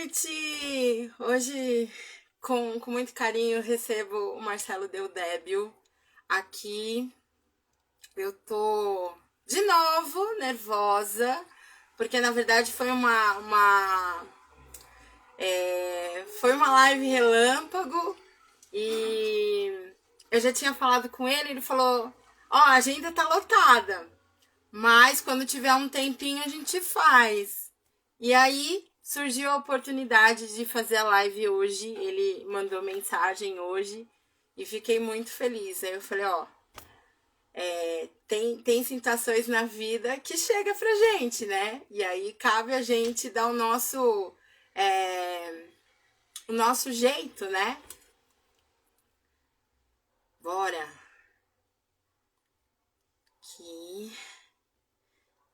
noite! Hoje, com muito carinho, recebo o Marcelo Deodébio aqui. Eu tô de novo nervosa, porque na verdade foi foi uma live relâmpago e eu já tinha falado com ele. Ele falou: Ó, a agenda tá lotada, mas quando tiver um tempinho a gente faz. E aí surgiu a oportunidade de fazer a live hoje. Ele mandou mensagem hoje e fiquei muito feliz. Aí eu falei, ó, tem situações na vida que chega pra gente, né? E aí cabe a gente dar o nosso jeito, né? Bora. Aqui.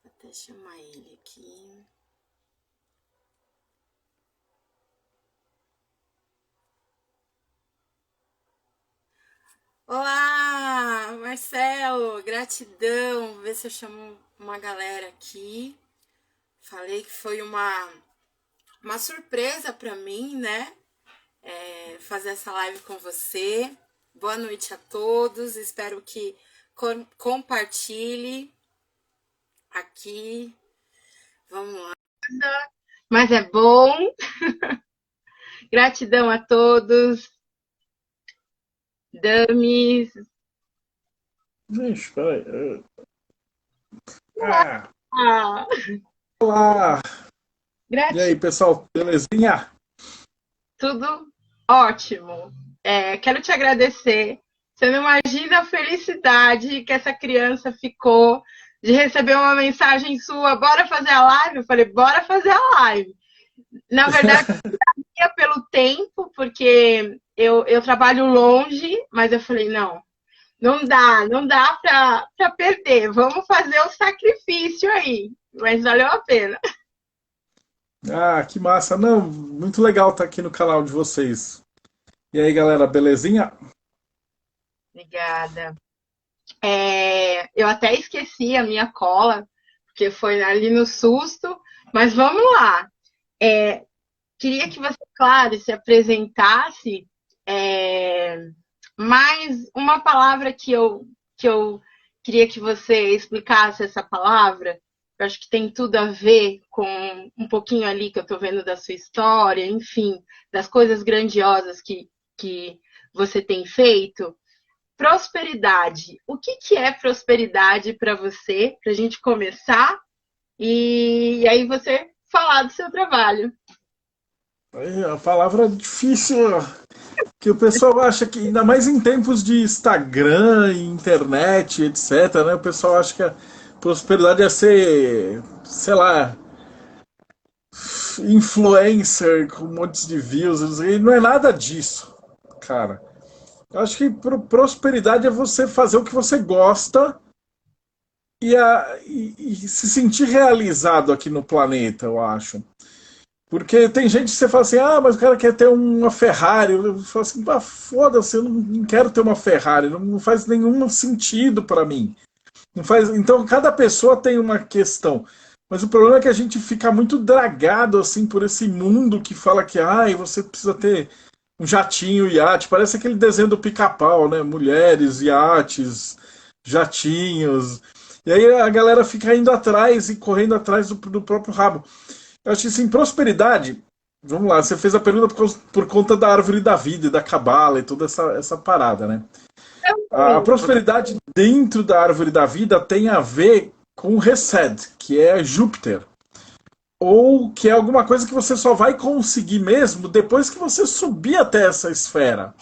Vou até chamar ele aqui. Olá, Marcelo, gratidão. Vou ver se eu chamo uma galera aqui. Falei que foi uma surpresa para mim, né? Fazer essa live com você. Boa noite a todos. Espero que compartilhe aqui. Vamos lá. Mas é bom. Gratidão a todos. Damis. Gente, peraí. Ah, Olá! E aí, gratidão. pessoal, belezinha? Tudo ótimo. Quero te agradecer. Você não imagina a felicidade que essa criança ficou de receber uma mensagem sua. Bora fazer a live? Eu falei, bora fazer a live. Na verdade, ia pelo tempo, porque eu trabalho longe, mas eu falei, não dá para perder. Vamos fazer o sacrifício aí. Mas valeu a pena. Ah, que massa! Não, muito legal estar aqui no canal de vocês. E aí, galera, belezinha? Obrigada. Eu até esqueci a minha cola, porque foi ali no susto, mas vamos lá. Queria que você, claro, se apresentasse, mais uma palavra que eu queria que você explicasse essa palavra. Eu acho que tem tudo a ver com um pouquinho ali que eu estou vendo da sua história, enfim, das coisas grandiosas que você tem feito. Prosperidade. O que é prosperidade para você? Para a gente começar e aí você falar do seu trabalho. Aí, a palavra difícil, que o pessoal acha que, ainda mais em tempos de Instagram, internet, etc., né? O pessoal acha que a prosperidade é ser, sei lá, influencer com montes de views, e não é nada disso, cara. Eu acho que prosperidade é você fazer o que você gosta e se sentir realizado aqui no planeta, eu acho. Porque tem gente que você fala assim, ah, mas o cara quer ter uma Ferrari. Eu falo assim, ah, foda-se, eu não quero ter uma Ferrari, não faz nenhum sentido para mim. Não faz. Então cada pessoa tem uma questão. Mas o problema é que a gente fica muito dragado assim por esse mundo que fala que você precisa ter um jatinho, iate. Parece aquele desenho do pica-pau, né? Mulheres, iates, jatinhos. E aí a galera fica indo atrás e correndo atrás do próprio rabo. Eu acho que assim, prosperidade. Vamos lá, você fez a pergunta por conta da árvore da vida e da cabala e toda essa parada, né? A Sim. prosperidade dentro da árvore da vida tem a ver com o Resed, que é Júpiter. Ou que é alguma coisa que você só vai conseguir mesmo depois que você subir até essa esfera.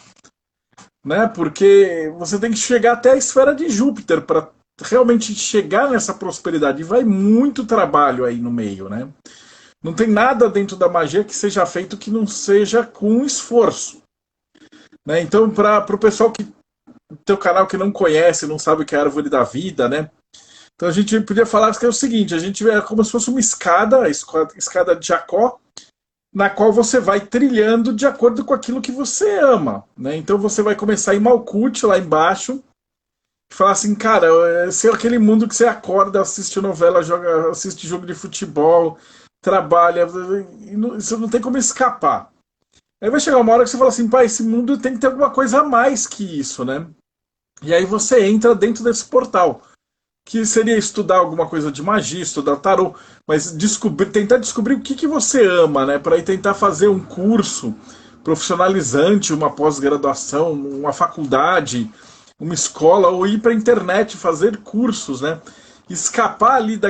Né? Porque você tem que chegar até a esfera de Júpiter para realmente chegar nessa prosperidade. E vai muito trabalho aí no meio, né? Não tem nada dentro da magia que seja feito que não seja com esforço. Né? Então, para o pessoal que tem o canal que não conhece, não sabe o que é a árvore da vida, né? Então a gente podia falar que é o seguinte, a gente é como se fosse uma escada, a escada de Jacó, na qual você vai trilhando de acordo com aquilo que você ama. Né? Então você vai começar em Malkuth, lá embaixo, e falar assim, cara, esse é aquele mundo que você acorda, assiste novela, assiste jogo de futebol, trabalha, e você não tem como escapar. Aí vai chegar uma hora que você fala assim, pai, esse mundo tem que ter alguma coisa a mais que isso, né? E aí você entra dentro desse portal, que seria estudar alguma coisa de magia, estudar tarô, mas tentar descobrir o que você ama, né? Para ir tentar fazer um curso profissionalizante, uma pós-graduação, uma faculdade, uma escola, ou ir para a internet fazer cursos, né? Escapar ali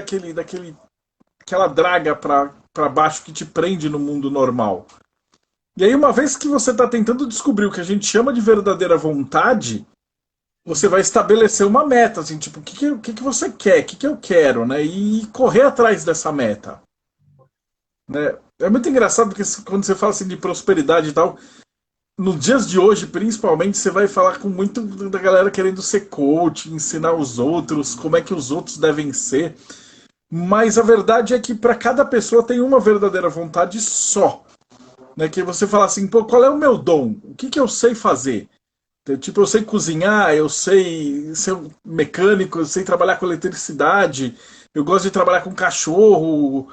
aquela draga para baixo que te prende no mundo normal. E aí, uma vez que você está tentando descobrir o que a gente chama de verdadeira vontade, você vai estabelecer uma meta, assim, tipo, o que você quer, o que eu quero, né? E correr atrás dessa meta. Né? É muito engraçado porque quando você fala assim de prosperidade e tal, nos dias de hoje, principalmente, você vai falar com muito da galera querendo ser coach, ensinar os outros, como é que os outros devem ser. Mas a verdade é que para cada pessoa tem uma verdadeira vontade só. Né? Que você fala assim, pô, qual é o meu dom? O que eu sei fazer? Tipo, eu sei cozinhar, eu sei ser um mecânico, eu sei trabalhar com eletricidade, eu gosto de trabalhar com cachorro,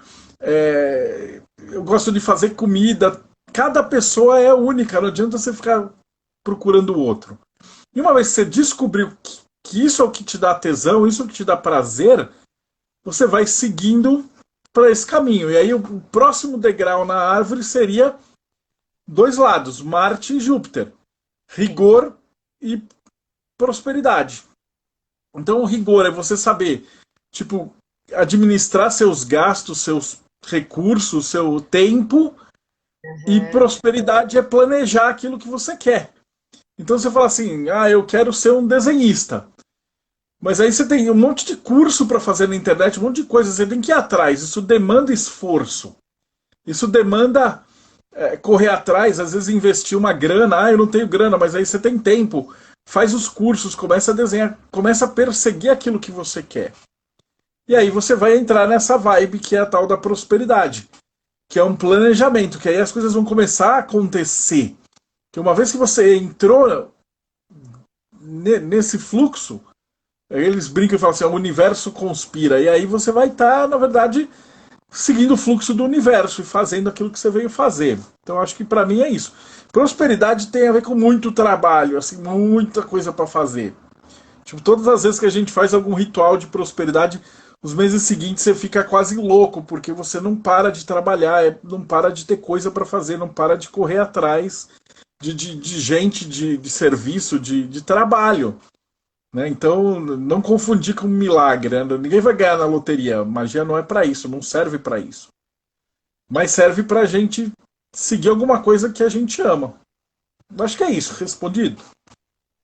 eu gosto de fazer comida. Cada pessoa é única, não adianta você ficar procurando o outro. E uma vez que você descobriu que isso é o que te dá tesão, isso é o que te dá prazer, você vai seguindo para esse caminho. E aí o próximo degrau na árvore seria dois lados, Marte e Júpiter. Rigor e prosperidade. Então, o rigor é você saber, tipo, administrar seus gastos, seus recursos, seu tempo, e prosperidade é planejar aquilo que você quer. Então você fala assim, eu quero ser um desenhista. Mas aí você tem um monte de curso para fazer na internet, um monte de coisa, você tem que ir atrás. Isso demanda esforço. Isso demanda correr atrás, às vezes investir uma grana. Eu não tenho grana, mas aí você tem tempo. Faz os cursos, começa a desenhar, começa a perseguir aquilo que você quer. E aí você vai entrar nessa vibe que é a tal da prosperidade, que é um planejamento, que aí as coisas vão começar a acontecer. Que uma vez que você entrou nesse fluxo, eles brincam e falam assim, o universo conspira. E aí você vai estar, na verdade, seguindo o fluxo do universo e fazendo aquilo que você veio fazer. Então acho que para mim é isso. Prosperidade tem a ver com muito trabalho, assim, muita coisa para fazer. Tipo, todas as vezes que a gente faz algum ritual de prosperidade, os meses seguintes você fica quase louco, porque você não para de trabalhar, não para de ter coisa para fazer, não para de correr atrás de gente, de serviço, de trabalho. Né? Então, não confundir com um milagre. Né? Ninguém vai ganhar na loteria. Magia não é para isso, não serve para isso. Mas serve para a gente seguir alguma coisa que a gente ama. Acho que é isso, respondido.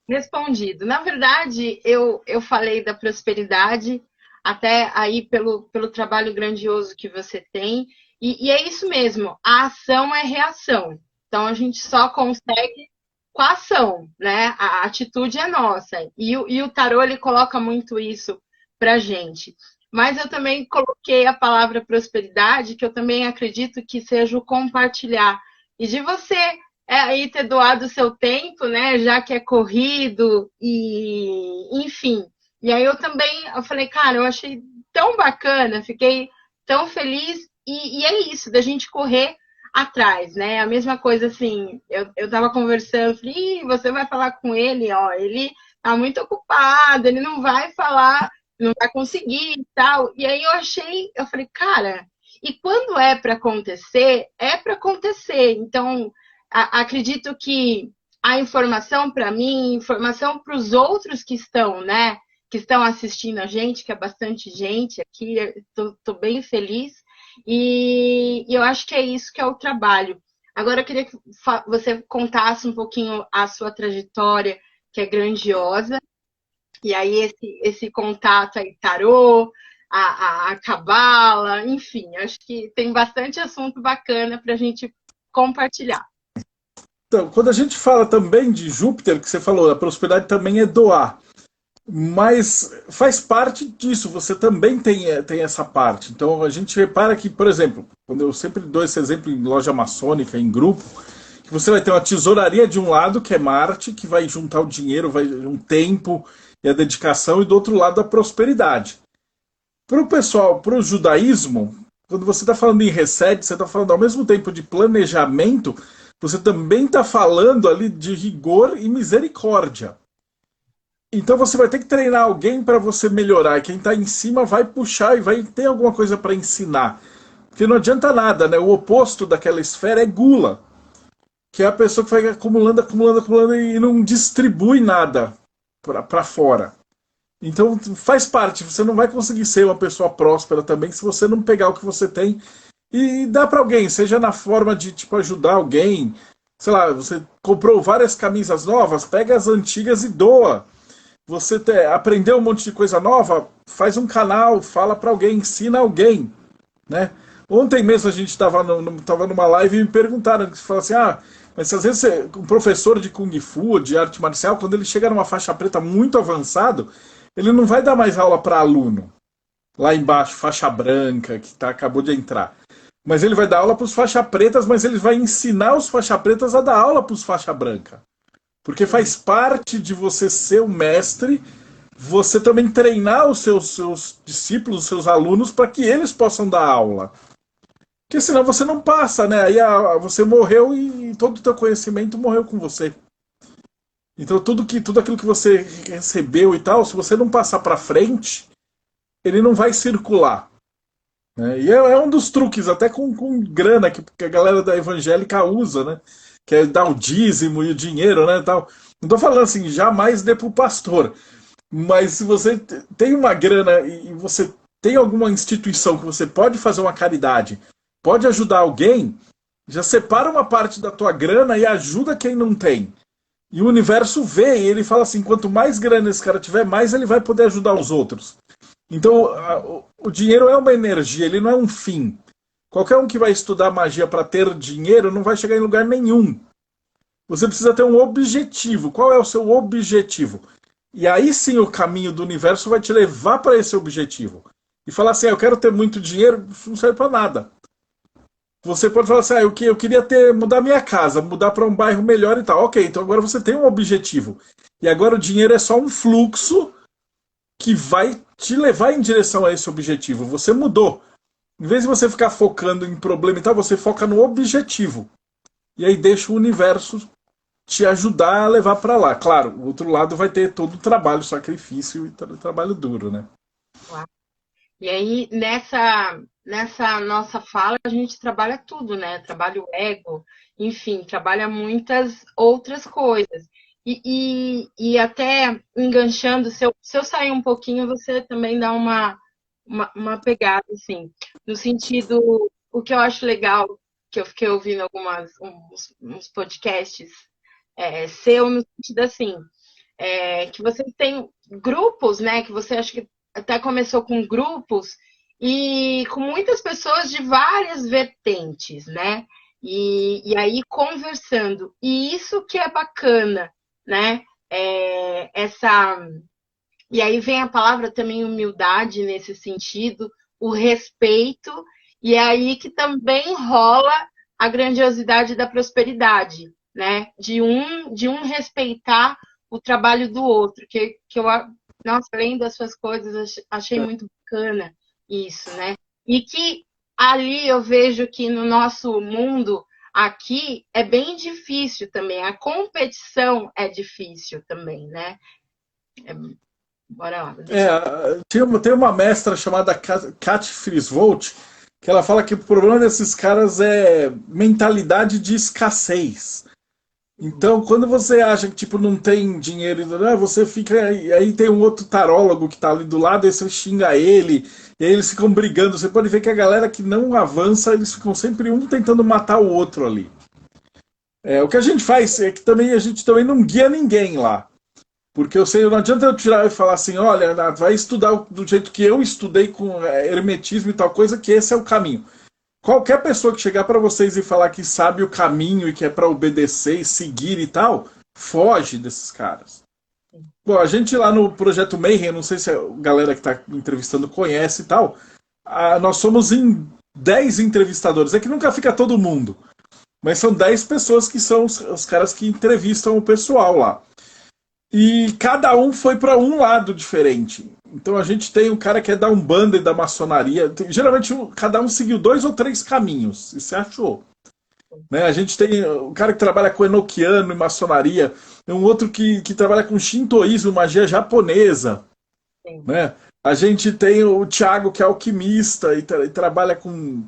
Respondido. Na verdade, eu falei da prosperidade, até aí pelo trabalho grandioso que você tem, e é isso mesmo, a ação é reação. Então a gente só consegue com a ação, né? A atitude é nossa. E o tarô ele coloca muito isso pra gente. Mas eu também coloquei a palavra prosperidade, que eu também acredito que seja o compartilhar. E de você aí ter doado o seu tempo, né? Já que é corrido e enfim. E aí eu falei, cara, eu achei tão bacana, fiquei tão feliz. E é isso, da gente correr atrás, né? A mesma coisa assim, eu tava conversando, falei, você vai falar com ele, ó, ele tá muito ocupado, ele não vai falar, não vai conseguir e tal. E aí eu falei, cara, e quando é para acontecer, é para acontecer. Então, acredito que a informação para mim, informação para os outros que estão, né, que estão assistindo a gente, que é bastante gente aqui, tô bem feliz. E eu acho que é isso que é o trabalho. Agora eu queria que você contasse um pouquinho a sua trajetória, que é grandiosa, e aí esse contato aí, tarô, a cabala, enfim, acho que tem bastante assunto bacana para a gente compartilhar. Então, quando a gente fala também de Júpiter, que você falou, a prosperidade também é doar. Mas faz parte disso, você também tem essa parte. Então a gente repara que, por exemplo, quando eu sempre dou esse exemplo em loja maçônica, em grupo, que você vai ter uma tesouraria de um lado, que é Marte, que vai juntar o dinheiro, vai um tempo e a dedicação, e do outro lado a prosperidade. Para o pessoal, para o judaísmo, quando você está falando em reset, você está falando ao mesmo tempo de planejamento, você também está falando ali de rigor e misericórdia. Então você vai ter que treinar alguém para você melhorar. Quem está em cima vai puxar e vai ter alguma coisa para ensinar. Porque não adianta nada, né? O oposto daquela esfera é gula, que é a pessoa que vai acumulando, acumulando, acumulando e não distribui nada para fora. Então faz parte, você não vai conseguir ser uma pessoa próspera também se você não pegar o que você tem e dar para alguém, seja na forma de tipo ajudar alguém, sei lá, você comprou várias camisas novas, pega as antigas e doa. Você aprendeu um monte de coisa nova, faz um canal, fala para alguém, ensina alguém, né? Ontem mesmo a gente estava numa live e me perguntaram, que fala assim, mas às vezes um professor de Kung Fu, de arte marcial, quando ele chega numa faixa preta muito avançado, ele não vai dar mais aula para aluno, lá embaixo, faixa branca, que acabou de entrar. Mas ele vai dar aula para os faixa pretas, mas ele vai ensinar os faixa pretas a dar aula para os faixa branca. Porque faz parte de você ser o mestre, você também treinar os seus discípulos, os seus alunos, para que eles possam dar aula. Porque senão você não passa, né? Aí você morreu e todo o teu conhecimento morreu com você. Então tudo aquilo que você recebeu e tal, se você não passar para frente, ele não vai circular. Né? E é um dos truques, até com grana, que a galera da evangélica usa, né? Que é dar o dízimo e o dinheiro, né? Tal. Não estou falando assim, jamais dê para o pastor. Mas se você tem uma grana e você tem alguma instituição que você pode fazer uma caridade, pode ajudar alguém, já separa uma parte da tua grana e ajuda quem não tem. E o universo vê e ele fala assim, quanto mais grana esse cara tiver, mais ele vai poder ajudar os outros. Então, o dinheiro é uma energia, ele não é um fim. Qualquer um que vai estudar magia para ter dinheiro não vai chegar em lugar nenhum. Você precisa ter um objetivo. Qual é o seu objetivo? E aí sim o caminho do universo vai te levar para esse objetivo. E falar assim, eu quero ter muito dinheiro, não serve para nada. Você pode falar assim, eu queria mudar minha casa, mudar para um bairro melhor e tal. Ok, então agora você tem um objetivo. E agora o dinheiro é só um fluxo que vai te levar em direção a esse objetivo. Você mudou. Em vez de você ficar focando em problema e tal, você foca no objetivo. E aí deixa o universo te ajudar a levar para lá. Claro, o outro lado vai ter todo o trabalho, sacrifício e trabalho duro, né? E aí, nessa nossa fala, a gente trabalha tudo, né? Trabalha o ego, enfim, trabalha muitas outras coisas. E até enganchando, se eu sair um pouquinho, você também dá uma pegada, assim. No sentido, o que eu acho legal, que eu fiquei ouvindo uns podcasts seu, no sentido assim, que você tem grupos, né? Que você acha que até começou com grupos e com muitas pessoas de várias vertentes, né? E aí conversando. E isso que é bacana, né? E aí vem a palavra também humildade nesse sentido, o respeito, e é aí que também rola a grandiosidade da prosperidade, né? De um respeitar o trabalho do outro, que eu, nossa, além das suas coisas, achei muito bacana isso, né? E que ali eu vejo que no nosso mundo aqui é bem difícil também, a competição é difícil também, né? Bora lá. Tem uma mestra chamada Kat Frisvold, que ela fala que o problema desses caras é mentalidade de escassez. Então, quando você acha que tipo, não tem dinheiro, você fica. Aí tem um outro tarólogo que tá ali do lado, aí você xinga ele, e aí eles ficam brigando. Você pode ver que a galera que não avança, eles ficam sempre um tentando matar o outro ali. O que a gente faz é que a gente também não guia ninguém lá. Porque eu sei, não adianta eu tirar e falar assim, olha, vai estudar do jeito que eu estudei com hermetismo e tal coisa, que esse é o caminho. Qualquer pessoa que chegar para vocês e falar que sabe o caminho e que é para obedecer e seguir e tal, foge desses caras. Bom, a gente lá no Projeto Mayhem, não sei se a galera que está entrevistando conhece e tal, nós somos em 10 entrevistadores. É que nunca fica todo mundo. Mas são 10 pessoas que são os caras que entrevistam o pessoal lá. e cada um foi para um lado diferente. Então a gente tem o cara que é da Umbanda e da maçonaria. Geralmente cada um seguiu 2 ou 3 caminhos, e se achou. Né? A gente tem o cara que trabalha com enoquiano e maçonaria, um outro que trabalha com shintoísmo, magia japonesa. Sim. Né? A gente tem o Thiago, que é alquimista e trabalha com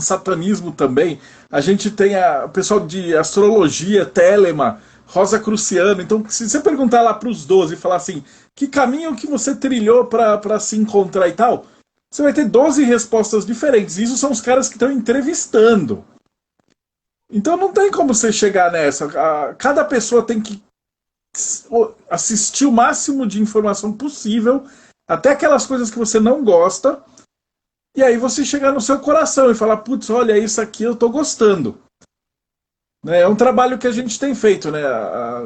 satanismo também. A gente tem o pessoal de astrologia, Telema, Rosa Cruciano. Então, se você perguntar lá para os 12 e falar assim, que caminho que você trilhou para se encontrar e tal, você vai ter 12 respostas diferentes. Isso são os caras que estão entrevistando. Então não tem como você chegar nessa. Cada pessoa tem que assistir o máximo de informação possível, até aquelas coisas que você não gosta, e aí você chegar no seu coração e falar, putz, olha, isso aqui eu tô gostando. Né? É um trabalho que a gente tem feito, né?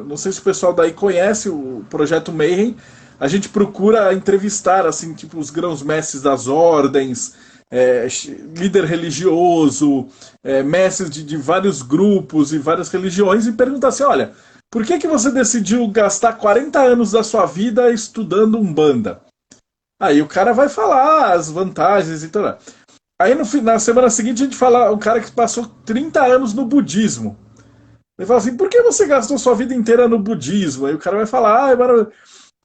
Não sei se o pessoal daí conhece o Projeto Mayhem. A gente procura entrevistar, assim, tipo, os grãos-mestres das ordens, líder religioso, mestres de vários grupos e várias religiões, e perguntar assim, olha, por que você decidiu gastar 40 anos da sua vida estudando Umbanda? Aí o cara vai falar as vantagens e tal. Aí na semana seguinte a gente fala um cara que passou 30 anos no budismo. Ele fala assim, por que você gastou sua vida inteira no budismo? Aí o cara vai falar,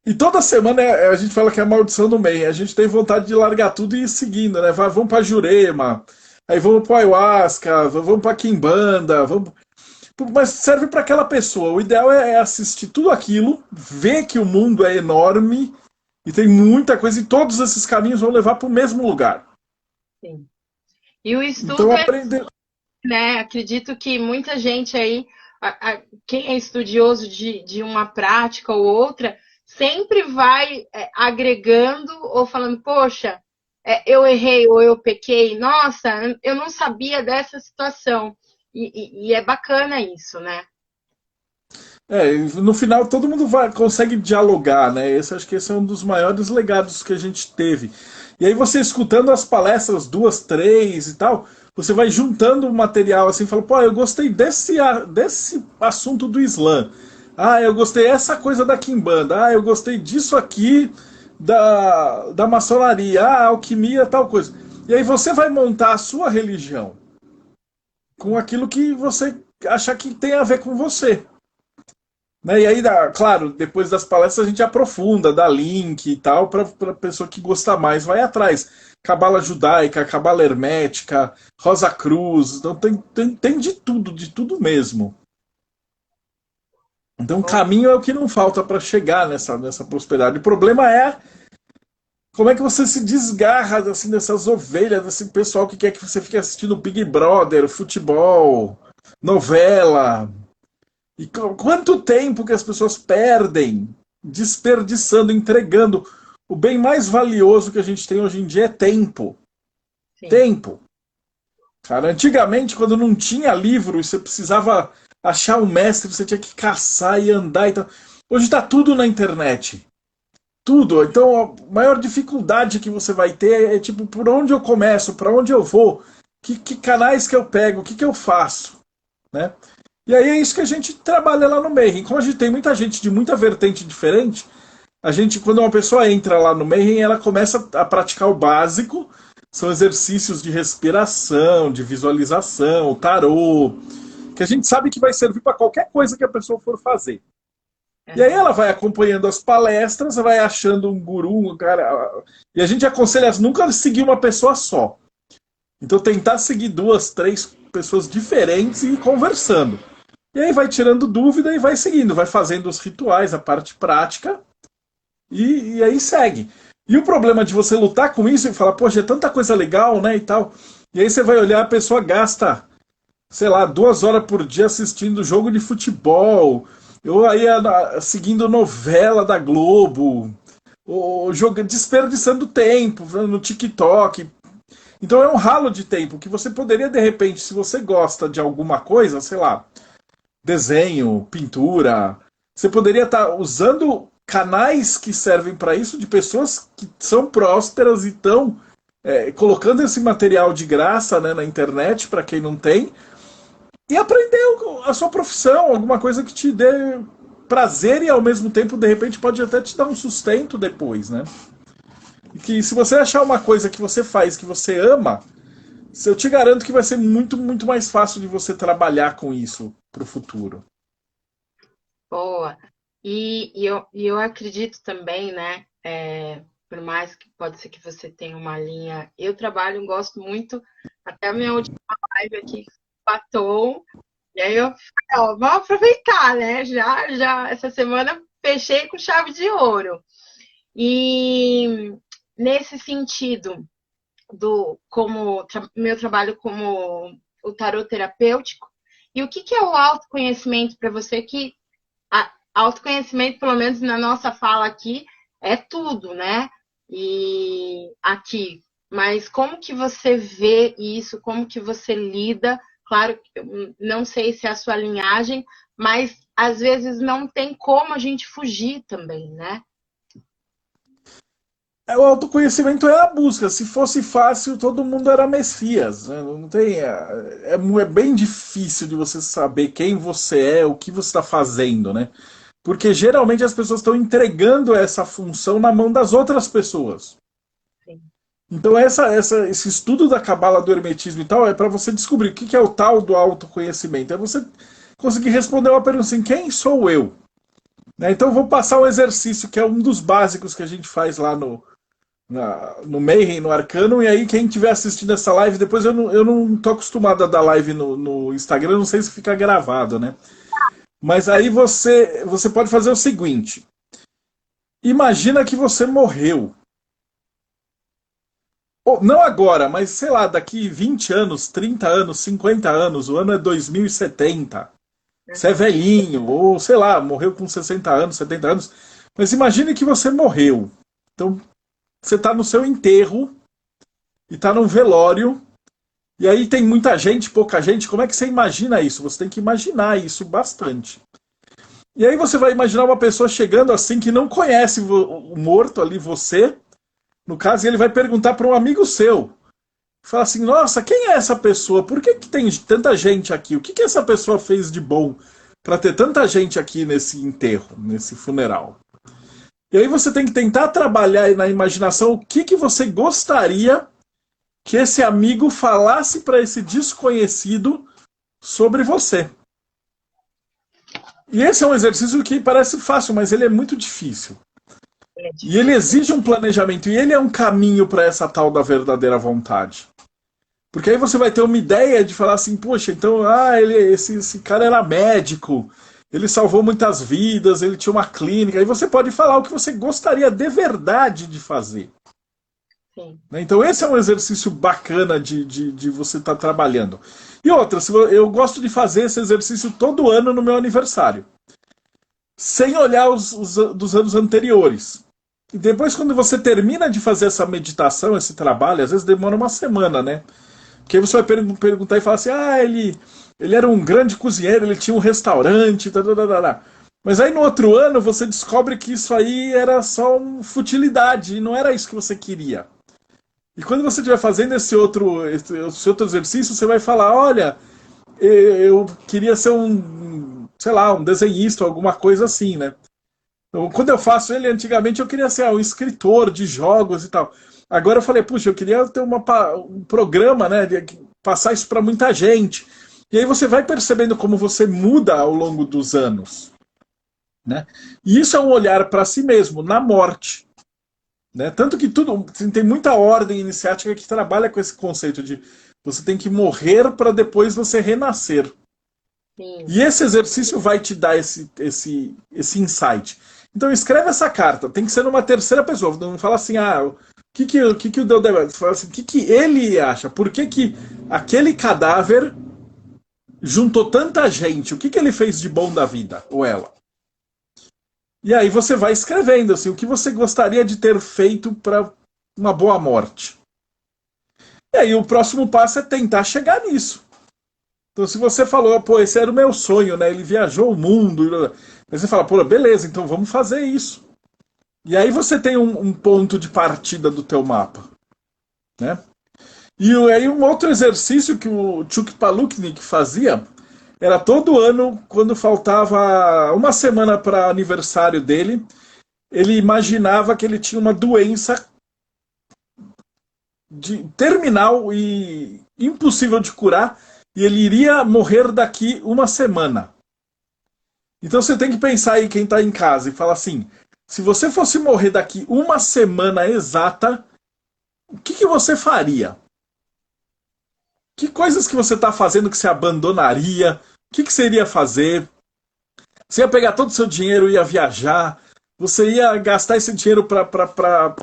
e toda semana a gente fala que é a maldição do meio. A gente tem vontade de largar tudo e ir seguindo, né? Vamos pra Jurema, aí vamos pro Ayahuasca, vamos pra Quimbanda, vamos... Mas serve para aquela pessoa. O ideal é assistir tudo aquilo, ver que o mundo é enorme e tem muita coisa, e todos esses caminhos vão levar para o mesmo lugar. Sim. E o Então estudo aprender. né? Acredito que muita gente aí, quem é estudioso de uma prática ou outra, sempre vai agregando ou falando, poxa, eu errei ou eu pequei, nossa, eu não sabia dessa situação. E é bacana isso, né? No final todo mundo consegue dialogar, né? Acho que esse é um dos maiores legados que a gente teve. E aí você escutando as palestras, 2, 3 e tal, você vai juntando o material assim, fala, pô, eu gostei desse assunto do Islã. Ah, eu gostei dessa coisa da Quimbanda. Ah, eu gostei disso aqui da maçonaria. Ah, alquimia, tal coisa. E aí você vai montar a sua religião com aquilo que você acha que tem a ver com você. Né? E aí, claro, depois das palestras a gente aprofunda, dá link e tal, para a pessoa que gostar mais vai atrás. Cabala judaica, cabala hermética, Rosa Cruz, então tem de tudo mesmo. Então, o caminho é o que não falta para chegar nessa prosperidade. O problema é como é que você se desgarra assim, dessas ovelhas, desse pessoal que quer que você fique assistindo Big Brother, futebol, novela. E quanto tempo que as pessoas perdem desperdiçando, entregando. O bem mais valioso que a gente tem hoje em dia é tempo. Sim. Tempo. Cara, antigamente, quando não tinha livro e você precisava achar um mestre, você tinha que caçar e andar e tal. Hoje está tudo na internet. Tudo. Então, a maior dificuldade que você vai ter é tipo, por onde eu começo, para onde eu vou, que canais que eu pego, o que eu faço, né? E aí é isso que a gente trabalha lá no Mayhem. Como a gente tem muita gente de muita vertente diferente, a gente, quando uma pessoa entra lá no Mayhem, ela começa a praticar o básico, são exercícios de respiração, de visualização, tarô, que a gente sabe que vai servir para qualquer coisa que a pessoa for fazer. E aí ela vai acompanhando as palestras, vai achando um guru, um cara. E a gente aconselha nunca seguir uma pessoa só. Então tentar seguir 2, 3 pessoas diferentes e ir conversando. E aí vai tirando dúvida e vai seguindo, vai fazendo os rituais, a parte prática, e aí segue. E o problema de você lutar com isso e falar, poxa, é tanta coisa legal, né, e tal. E aí você vai olhar, a pessoa gasta, sei lá, 2 horas por dia assistindo jogo de futebol, ou aí seguindo novela da Globo, ou desperdiçando tempo no TikTok. Então é um ralo de tempo que você poderia, de repente, se você gosta de alguma coisa, sei lá, desenho, pintura, você poderia estar usando canais que servem para isso, de pessoas que são prósperas e estão colocando esse material de graça, né, na internet, para quem não tem, e aprender a sua profissão, alguma coisa que te dê prazer e ao mesmo tempo, de repente, pode até te dar um sustento depois, né? E que se você achar uma coisa que você faz, que você ama, eu te garanto que vai ser muito, muito mais fácil de você trabalhar com isso pro futuro. Boa. E eu acredito também, né? Por mais que pode ser que você tenha uma linha. Eu trabalho, gosto muito, até a minha última live aqui, batom. E aí eu falei, ó, vamos aproveitar, né? Já essa semana fechei com chave de ouro. E nesse sentido como meu trabalho como o tarot terapêutico, e o que é o autoconhecimento para você? Que autoconhecimento, pelo menos na nossa fala aqui, é tudo, né? E aqui, mas como que você vê isso? Como que você lida? Claro, eu não sei se é a sua linhagem, mas às vezes não tem como a gente fugir também, né? O autoconhecimento é a busca. Se fosse fácil, todo mundo era Messias, né? Não tem, é bem difícil de você saber quem você é, o que você está fazendo, né? Porque geralmente as pessoas estão entregando essa função na mão das outras pessoas. Sim. Então esse estudo da cabala do hermetismo e tal é para você descobrir o que é o tal do autoconhecimento. É você conseguir responder uma pergunta assim, quem sou eu? Né? Então eu vou passar um exercício que é um dos básicos que a gente faz lá no Mayhem, no Arcano, e aí quem estiver assistindo essa live, depois eu não tô acostumado a dar live no Instagram, não sei se fica gravado, né? Mas aí você pode fazer o seguinte, imagina que você morreu. Ou, não agora, mas sei lá, daqui 20 anos, 30 anos, 50 anos, o ano é 2070. Você é velhinho, ou sei lá, morreu com 60 anos, 70 anos. Mas imagine que você morreu. Então, você está no seu enterro e está num velório, e aí tem muita gente, pouca gente. Como é que você imagina isso? Você tem que imaginar isso bastante. E aí você vai imaginar uma pessoa chegando assim que não conhece o morto ali, você. No caso, ele vai perguntar para um amigo seu. Fala assim, nossa, quem é essa pessoa? Por que tem tanta gente aqui? O que essa pessoa fez de bom para ter tanta gente aqui nesse enterro, nesse funeral? E aí você tem que tentar trabalhar na imaginação o que você gostaria que esse amigo falasse para esse desconhecido sobre você. E esse é um exercício que parece fácil, mas ele é muito difícil. E ele exige um planejamento, e ele é um caminho para essa tal da verdadeira vontade. Porque aí você vai ter uma ideia de falar assim, poxa, então, esse cara era médico, ele salvou muitas vidas, ele tinha uma clínica, aí você pode falar o que você gostaria de verdade de fazer. Sim. Então esse é um exercício bacana de você estar trabalhando. E outra, eu gosto de fazer esse exercício todo ano no meu aniversário. Sem olhar os dos anos anteriores. E depois, quando você termina de fazer essa meditação, esse trabalho, às vezes demora uma semana, né? Porque aí você vai perguntar e falar assim, ele era um grande cozinheiro, ele tinha um restaurante, mas aí no outro ano você descobre que isso aí era só uma futilidade, e não era isso que você queria. E quando você estiver fazendo esse outro exercício, você vai falar, olha, eu queria ser sei lá, um desenhista, alguma coisa assim, né? Então, quando eu faço ele, antigamente eu queria ser um escritor de jogos e tal. Agora eu falei, puxa, eu queria ter um programa, né, de passar isso para muita gente. E aí você vai percebendo como você muda ao longo dos anos, né? E isso é um olhar para si mesmo, na morte. Né? Tanto que tem muita ordem iniciática que trabalha com esse conceito de você tem que morrer para depois você renascer. Sim. E esse exercício vai te dar esse insight. Então escreve essa carta, tem que ser numa terceira pessoa. Não fala assim, o que o Deus fala assim, o que ele acha? Por que aquele cadáver juntou tanta gente? O que ele fez de bom da vida? Ou ela? E aí você vai escrevendo assim, o que você gostaria de ter feito para uma boa morte. E aí o próximo passo é tentar chegar nisso. Então se você falou, pô, esse era o meu sonho, né? Ele viajou o mundo. Aí você fala, pô, beleza, então vamos fazer isso. E aí você tem um ponto de partida do teu mapa. Né? E aí um outro exercício que o Chuck Palahniuk fazia era todo ano, quando faltava uma semana para aniversário dele, ele imaginava que ele tinha uma doença terminal e impossível de curar, e ele iria morrer daqui uma semana. Então você tem que pensar aí, quem está em casa, e falar assim: se você fosse morrer daqui uma semana exata, o que você faria? Que coisas que você está fazendo que você abandonaria? O que você iria fazer? Você ia pegar todo o seu dinheiro e ia viajar? Você ia gastar esse dinheiro para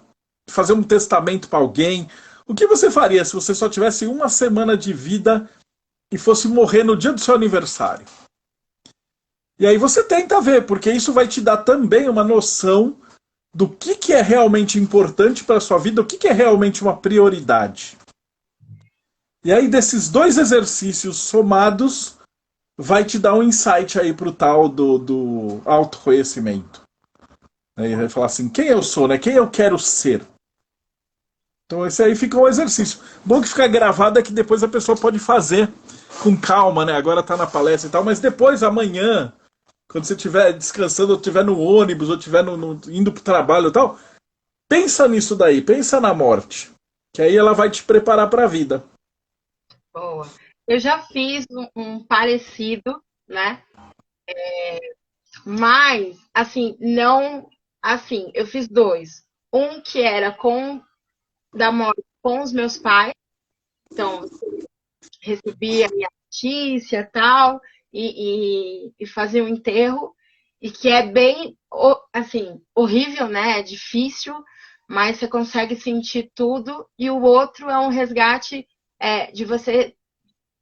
fazer um testamento para alguém? O que você faria se você só tivesse uma semana de vida e fosse morrer no dia do seu aniversário? E aí você tenta ver, porque isso vai te dar também uma noção do que é realmente importante para a sua vida, o que é realmente uma prioridade. E aí desses dois exercícios somados, vai te dar um insight aí pro tal do autoconhecimento. Aí vai falar assim, quem eu sou, né? Quem eu quero ser? Então esse aí fica um exercício. Bom que fica gravado é que depois a pessoa pode fazer com calma, né? Agora tá na palestra e tal, mas depois, amanhã, quando você estiver descansando, ou estiver no ônibus, ou estiver indo pro trabalho e tal, pensa nisso daí, pensa na morte. Que aí ela vai te preparar para a vida. Boa. Eu já fiz um parecido, né? Mas, assim, não. Assim, eu fiz dois. Um que era da morte com os meus pais. Então, recebia a minha notícia e tal, e fazia um enterro. E que é bem, assim, horrível, né? É difícil, mas você consegue sentir tudo. E o outro é um resgate de você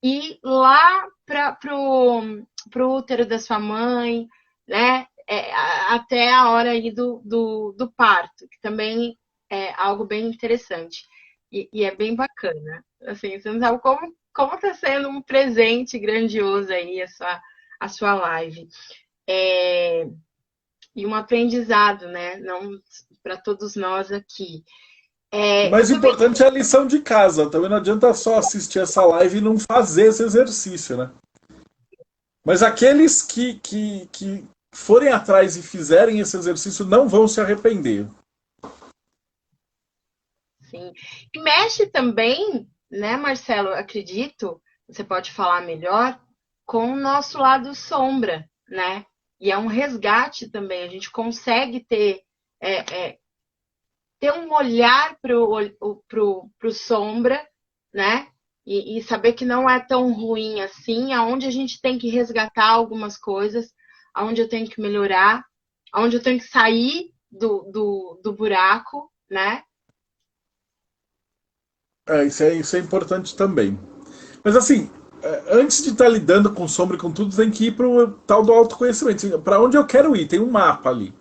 ir lá pro útero da sua mãe, né? Até a hora aí do parto, que também é algo bem interessante. E é bem bacana. Assim, você não sabe como tá sendo um presente grandioso aí a sua live. E um aprendizado, né? Não para todos nós aqui. O mais Eu também. importante é a lição de casa. Também não adianta só assistir essa live e não fazer esse exercício, né? Mas aqueles que forem atrás e fizerem esse exercício não vão se arrepender. Sim. E mexe também, né, Marcelo? Acredito, você pode falar melhor, com o nosso lado sombra, né? E é um resgate também. A gente consegue ter um olhar pro sombra, né? E saber que não é tão ruim assim, aonde a gente tem que resgatar algumas coisas, aonde eu tenho que melhorar, aonde eu tenho que sair do buraco, né? Isso é importante também. Mas assim, antes de estar lidando com sombra e com tudo, tem que ir para o tal do autoconhecimento. Para onde eu quero ir? Tem um mapa ali.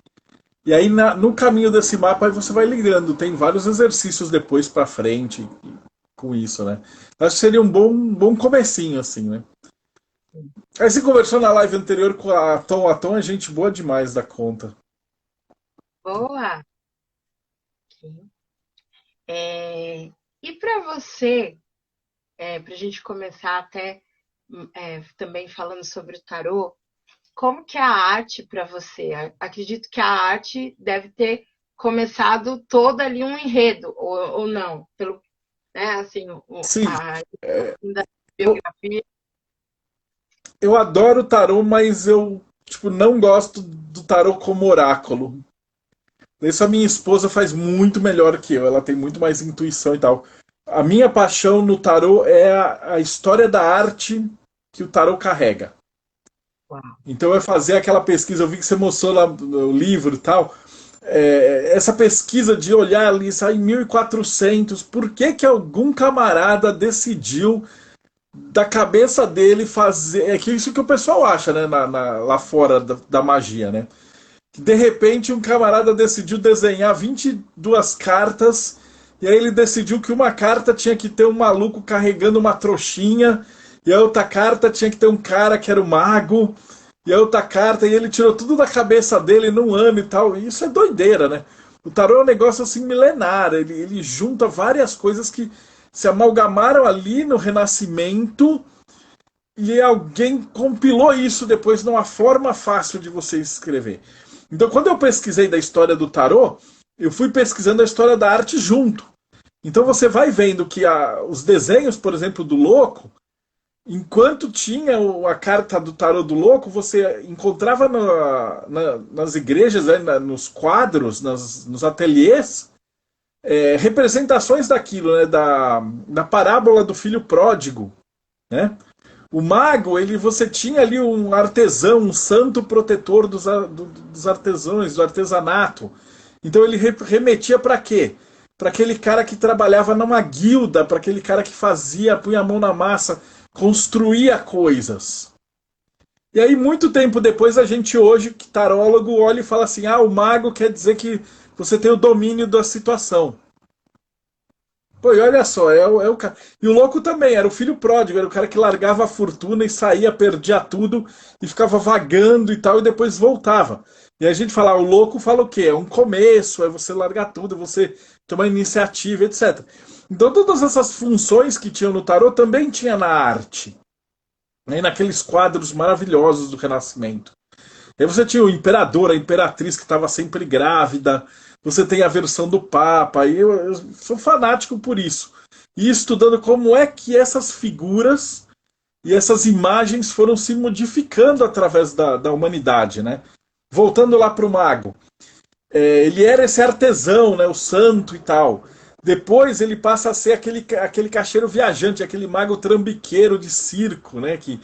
E aí no caminho desse mapa aí você vai ligando. Tem vários exercícios depois para frente com isso, né? Acho que seria um bom comecinho, assim, né? Aí você conversou na live anterior com a Tom. A Tom é gente boa demais da conta. Boa! E para você, para a gente começar até também falando sobre o tarô, como que é a arte para você? Acredito que a arte deve ter começado todo ali um enredo, ou não? Pelo, né, assim, Sim, a da eu, biografia. eu adoro tarô, mas eu tipo, não gosto do tarô como oráculo. Isso a minha esposa faz muito melhor que eu, ela tem muito mais intuição e tal. A minha paixão no tarô é a história da arte que o tarô carrega. Então é fazer aquela pesquisa, eu vi que você mostrou lá no livro e tal, essa pesquisa de olhar ali, sai em 1400, por que algum camarada decidiu da cabeça dele fazer, é que isso que o pessoal acha, né, lá fora da magia, né? De repente um camarada decidiu desenhar 22 cartas e aí ele decidiu que uma carta tinha que ter um maluco carregando uma trouxinha e a outra carta tinha que ter um cara que era o mago e a outra carta, e ele tirou tudo da cabeça dele num ano e tal. E isso é doideira, né? O tarô é um negócio assim milenar, ele junta várias coisas que se amalgamaram ali no Renascimento e alguém compilou isso depois numa forma fácil de você escrever. Então, quando eu pesquisei da história do tarô, eu fui pesquisando a história da arte junto. Então você vai vendo que os desenhos, por exemplo, do louco, enquanto tinha a carta do tarô do louco, você encontrava nas igrejas, né, nos quadros, nos ateliês, representações daquilo, né, da parábola do filho pródigo, né? O mago, você tinha ali um artesão, um santo protetor dos artesãos, do artesanato. Então ele remetia para quê? Para aquele cara que trabalhava numa guilda, para aquele cara que fazia, punha a mão na massa, construía coisas. E aí, muito tempo depois, a gente hoje, que tarólogo, olha e fala assim: ah, o mago quer dizer que você tem o domínio da situação. Pô, e olha só, é o cara. E o louco também, era o filho pródigo, era o cara que largava a fortuna e saía, perdia tudo e ficava vagando e tal, e depois voltava. E a gente fala, o louco fala o quê? É um começo, é você largar tudo, é você tomar iniciativa, etc. Então todas essas funções que tinham no tarô também tinha na arte. Né, naqueles quadros maravilhosos do Renascimento. Aí você tinha o imperador, a imperatriz que estava sempre grávida. Você tem a versão do Papa. E eu sou fanático por isso. E estudando como é que essas figuras e essas imagens foram se modificando através da humanidade, né? Voltando lá para o mago. Ele era esse artesão, né, o santo e tal. Depois ele passa a ser aquele cacheiro viajante, aquele mago trambiqueiro de circo, né, que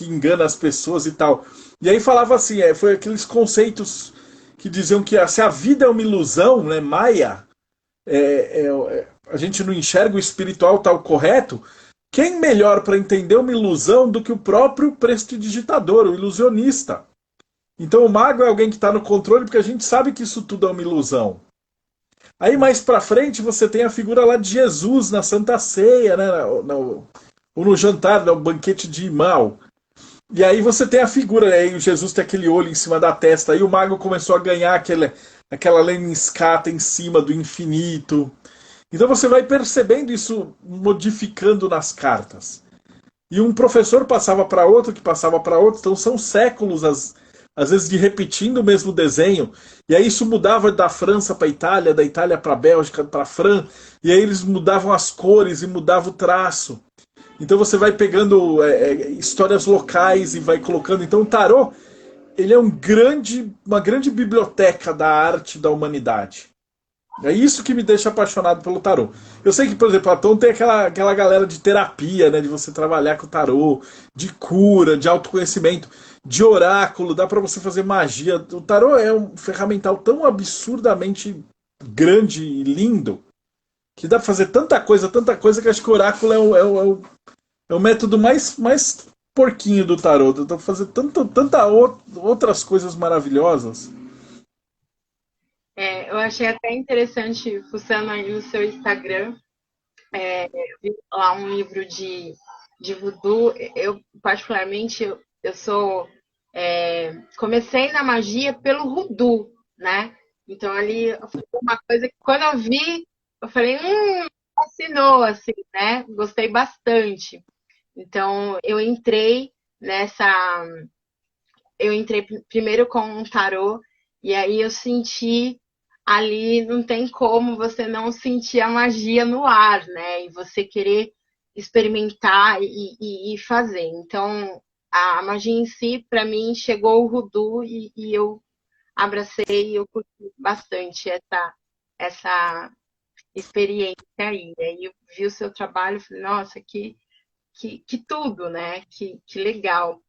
engana as pessoas e tal. E aí falava assim, foi aqueles conceitos que diziam que se a vida é uma ilusão, né, Maia, a gente não enxerga o espiritual tal correto. Quem melhor para entender uma ilusão do que o próprio prestidigitador, o ilusionista? Então o mago é alguém que está no controle porque a gente sabe que isso tudo é uma ilusão. Aí mais para frente você tem a figura lá de Jesus na Santa Ceia, né? Ou no jantar, no banquete de Imau. E aí você tem a figura, aí o Jesus tem aquele olho em cima da testa, aí o mago começou a ganhar aquela lemniscata em cima do infinito. Então você vai percebendo isso modificando nas cartas. E um professor passava para outro, que passava para outro, então são séculos às vezes de repetindo o mesmo desenho. E aí isso mudava da França para a Itália, da Itália para a Bélgica, para a França, e aí eles mudavam as cores e mudavam o traço. Então você vai pegando histórias locais e vai colocando. Então o tarô, ele é uma grande biblioteca da arte da humanidade. É isso que me deixa apaixonado pelo tarô. Eu sei que, por exemplo, Platão tem aquela galera de terapia, né, de você trabalhar com o tarô, de cura, de autoconhecimento, de oráculo, dá para você fazer magia. O tarô é um ferramental tão absurdamente grande e lindo que dá para fazer tanta coisa que acho que o oráculo é o método mais porquinho do tarô. Dá para fazer outras coisas maravilhosas. Eu achei até interessante, fuçando aí o seu Instagram, eu vi lá um livro de voodoo. Eu, particularmente, eu sou. Comecei na magia pelo voodoo, né? Então ali foi uma coisa que quando eu vi, eu falei, fascinou, assim, né? Gostei bastante. Então nessa. Eu entrei primeiro com um tarô, e aí eu senti ali, não tem como você não sentir a magia no ar, né? E você querer experimentar e fazer. Então, a magia em si, para mim, chegou o voodoo e eu abracei e eu curti bastante essa experiência aí. E aí eu vi o seu trabalho e falei, nossa, que tudo, né? Que legal.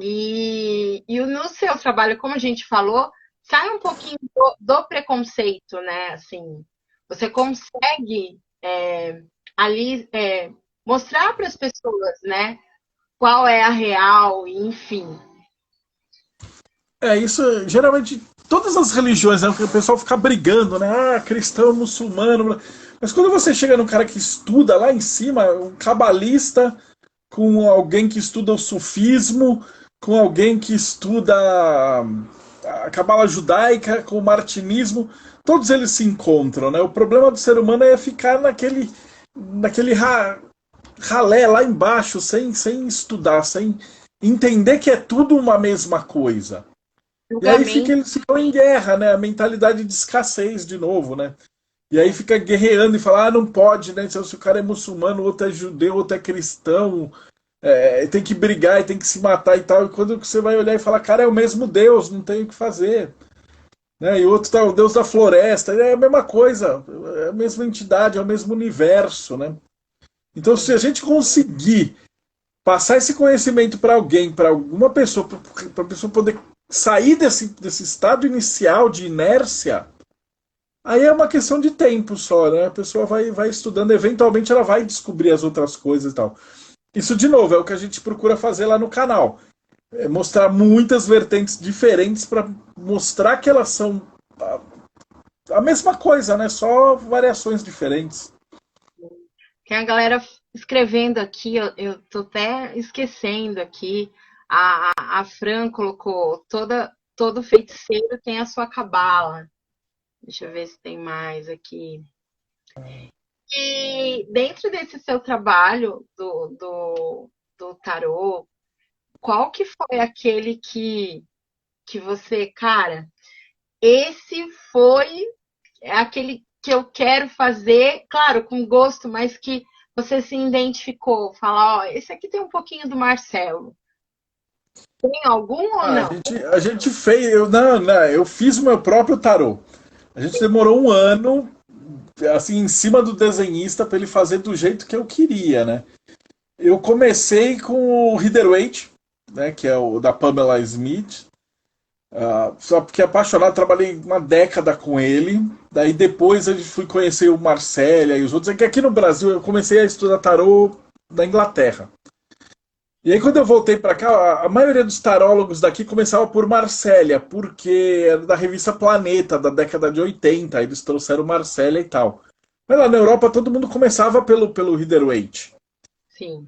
E no seu trabalho, como a gente falou, sai um pouquinho do preconceito, né? Assim, você consegue ali mostrar para as pessoas, né? Qual é a real, enfim. Isso geralmente todas as religiões, né? O pessoal fica brigando, né? Ah, cristão, muçulmano. Mas quando você chega num cara que estuda lá em cima, um cabalista com alguém que estuda o sufismo, com alguém que estuda a cabala judaica, com o martinismo, todos eles se encontram, né? O problema do ser humano é ficar naquele ralé lá embaixo, sem estudar, sem entender que é tudo uma mesma coisa. E aí Julgamento. eles ficam em guerra, né? A mentalidade de escassez de novo, né? E aí fica guerreando e fala, não pode, né? Se o cara é muçulmano, o outro é judeu, o outro é cristão, tem que brigar e tem que se matar e tal. E quando você vai olhar e falar, cara, é o mesmo Deus, não tem o que fazer. Né? E o outro tá o Deus da floresta, é a mesma coisa, é a mesma entidade, é o mesmo universo, né? Então, se a gente conseguir passar esse conhecimento para alguém, para alguma pessoa, para a pessoa poder sair desse estado inicial de inércia, aí é uma questão de tempo só, né? A pessoa vai estudando, eventualmente ela vai descobrir as outras coisas e tal. Isso, de novo, é o que a gente procura fazer lá no canal. É mostrar muitas vertentes diferentes para mostrar que elas são a mesma coisa, né? Só variações diferentes. Tem a galera escrevendo aqui, eu tô até esquecendo aqui. A Fran colocou todo feiticeiro tem a sua cabala. Deixa eu ver se tem mais aqui. E dentro desse seu trabalho do tarô, qual que foi aquele que você, cara, esse foi aquele que eu quero fazer, claro, com gosto, mas que você se identificou, fala, ó, esse aqui tem um pouquinho do Marcelo. Tem algum ou Ah, não? a gente fez. Não, eu fiz o meu próprio tarô. A gente demorou um ano, assim, em cima do desenhista para ele fazer do jeito que eu queria, né? Eu comecei com o Rider-Waite, né, que é o da Pamela Smith. Só porque apaixonado, trabalhei uma década com ele. Daí depois eu fui conhecer o Marcélia e os outros. É que aqui no Brasil eu comecei a estudar tarô da Inglaterra. E aí quando eu voltei para cá, a maioria dos tarólogos daqui começava por Marcélia, porque era da revista Planeta, da década de 80. Eles trouxeram Marcélia e tal. Mas lá na Europa todo mundo começava pelo Rider-Waite. Sim.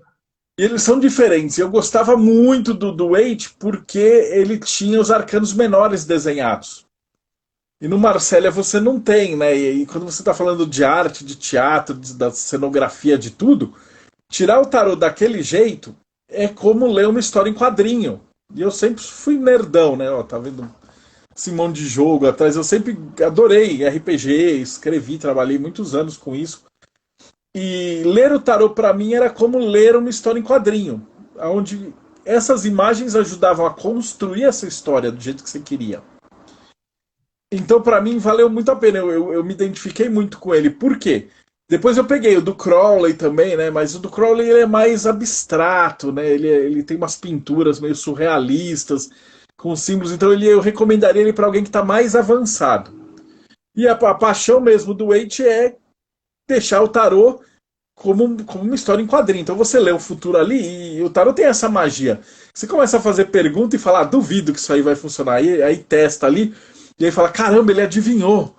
E eles são diferentes. Eu gostava muito do Waite porque ele tinha os arcanos menores desenhados. E no Marsella você não tem, né? E quando você está falando de arte, de teatro, da cenografia, de tudo, tirar o tarô daquele jeito é como ler uma história em quadrinho. E eu sempre fui nerdão, né? Ó, tá vendo esse monte de jogo atrás. Eu sempre adorei RPG, escrevi, trabalhei muitos anos com isso. E ler o tarô para mim era como ler uma história em quadrinho, onde essas imagens ajudavam a construir essa história do jeito que você queria. Então, para mim, valeu muito a pena. Eu me identifiquei muito com ele. Por quê? Depois eu peguei o do Crowley também, né? Mas o do Crowley ele é mais abstrato, né? Ele tem umas pinturas meio surrealistas, com símbolos. Então eu recomendaria ele para alguém que está mais avançado. E a paixão mesmo do Waite é deixar o tarô como uma história em quadrinho. Então você lê o futuro ali e o tarot tem essa magia. Você começa a fazer pergunta e fala, duvido que isso aí vai funcionar. Aí testa ali e aí fala, caramba, ele adivinhou.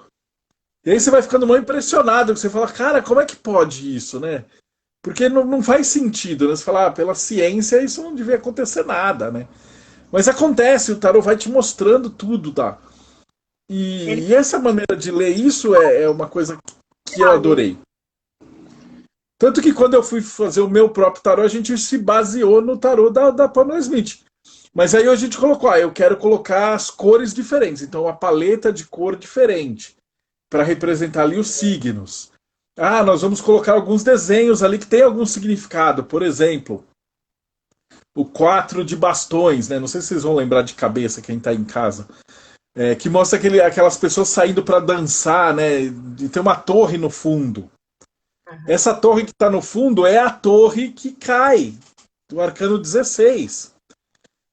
E aí você vai ficando muito impressionado. Você fala, cara, como é que pode isso, né? Porque não faz sentido, né? Você fala, pela ciência isso não devia acontecer nada, né? Mas acontece, o tarot vai te mostrando tudo, tá? Ele E essa maneira de ler isso é uma coisa que eu sabe, adorei. Tanto que quando eu fui fazer o meu próprio tarô, a gente se baseou no tarô da Pamela Smith. Mas aí a gente colocou, eu quero colocar as cores diferentes, então a paleta de cor diferente, para representar ali os signos. Nós vamos colocar alguns desenhos ali que tem algum significado. Por exemplo, o 4 de bastões, né? Não sei se vocês vão lembrar de cabeça, quem está em casa. Que mostra aquelas pessoas saindo para dançar, né? E tem uma torre no fundo. uhum, Essa torre que está no fundo é a torre que cai do arcano 16.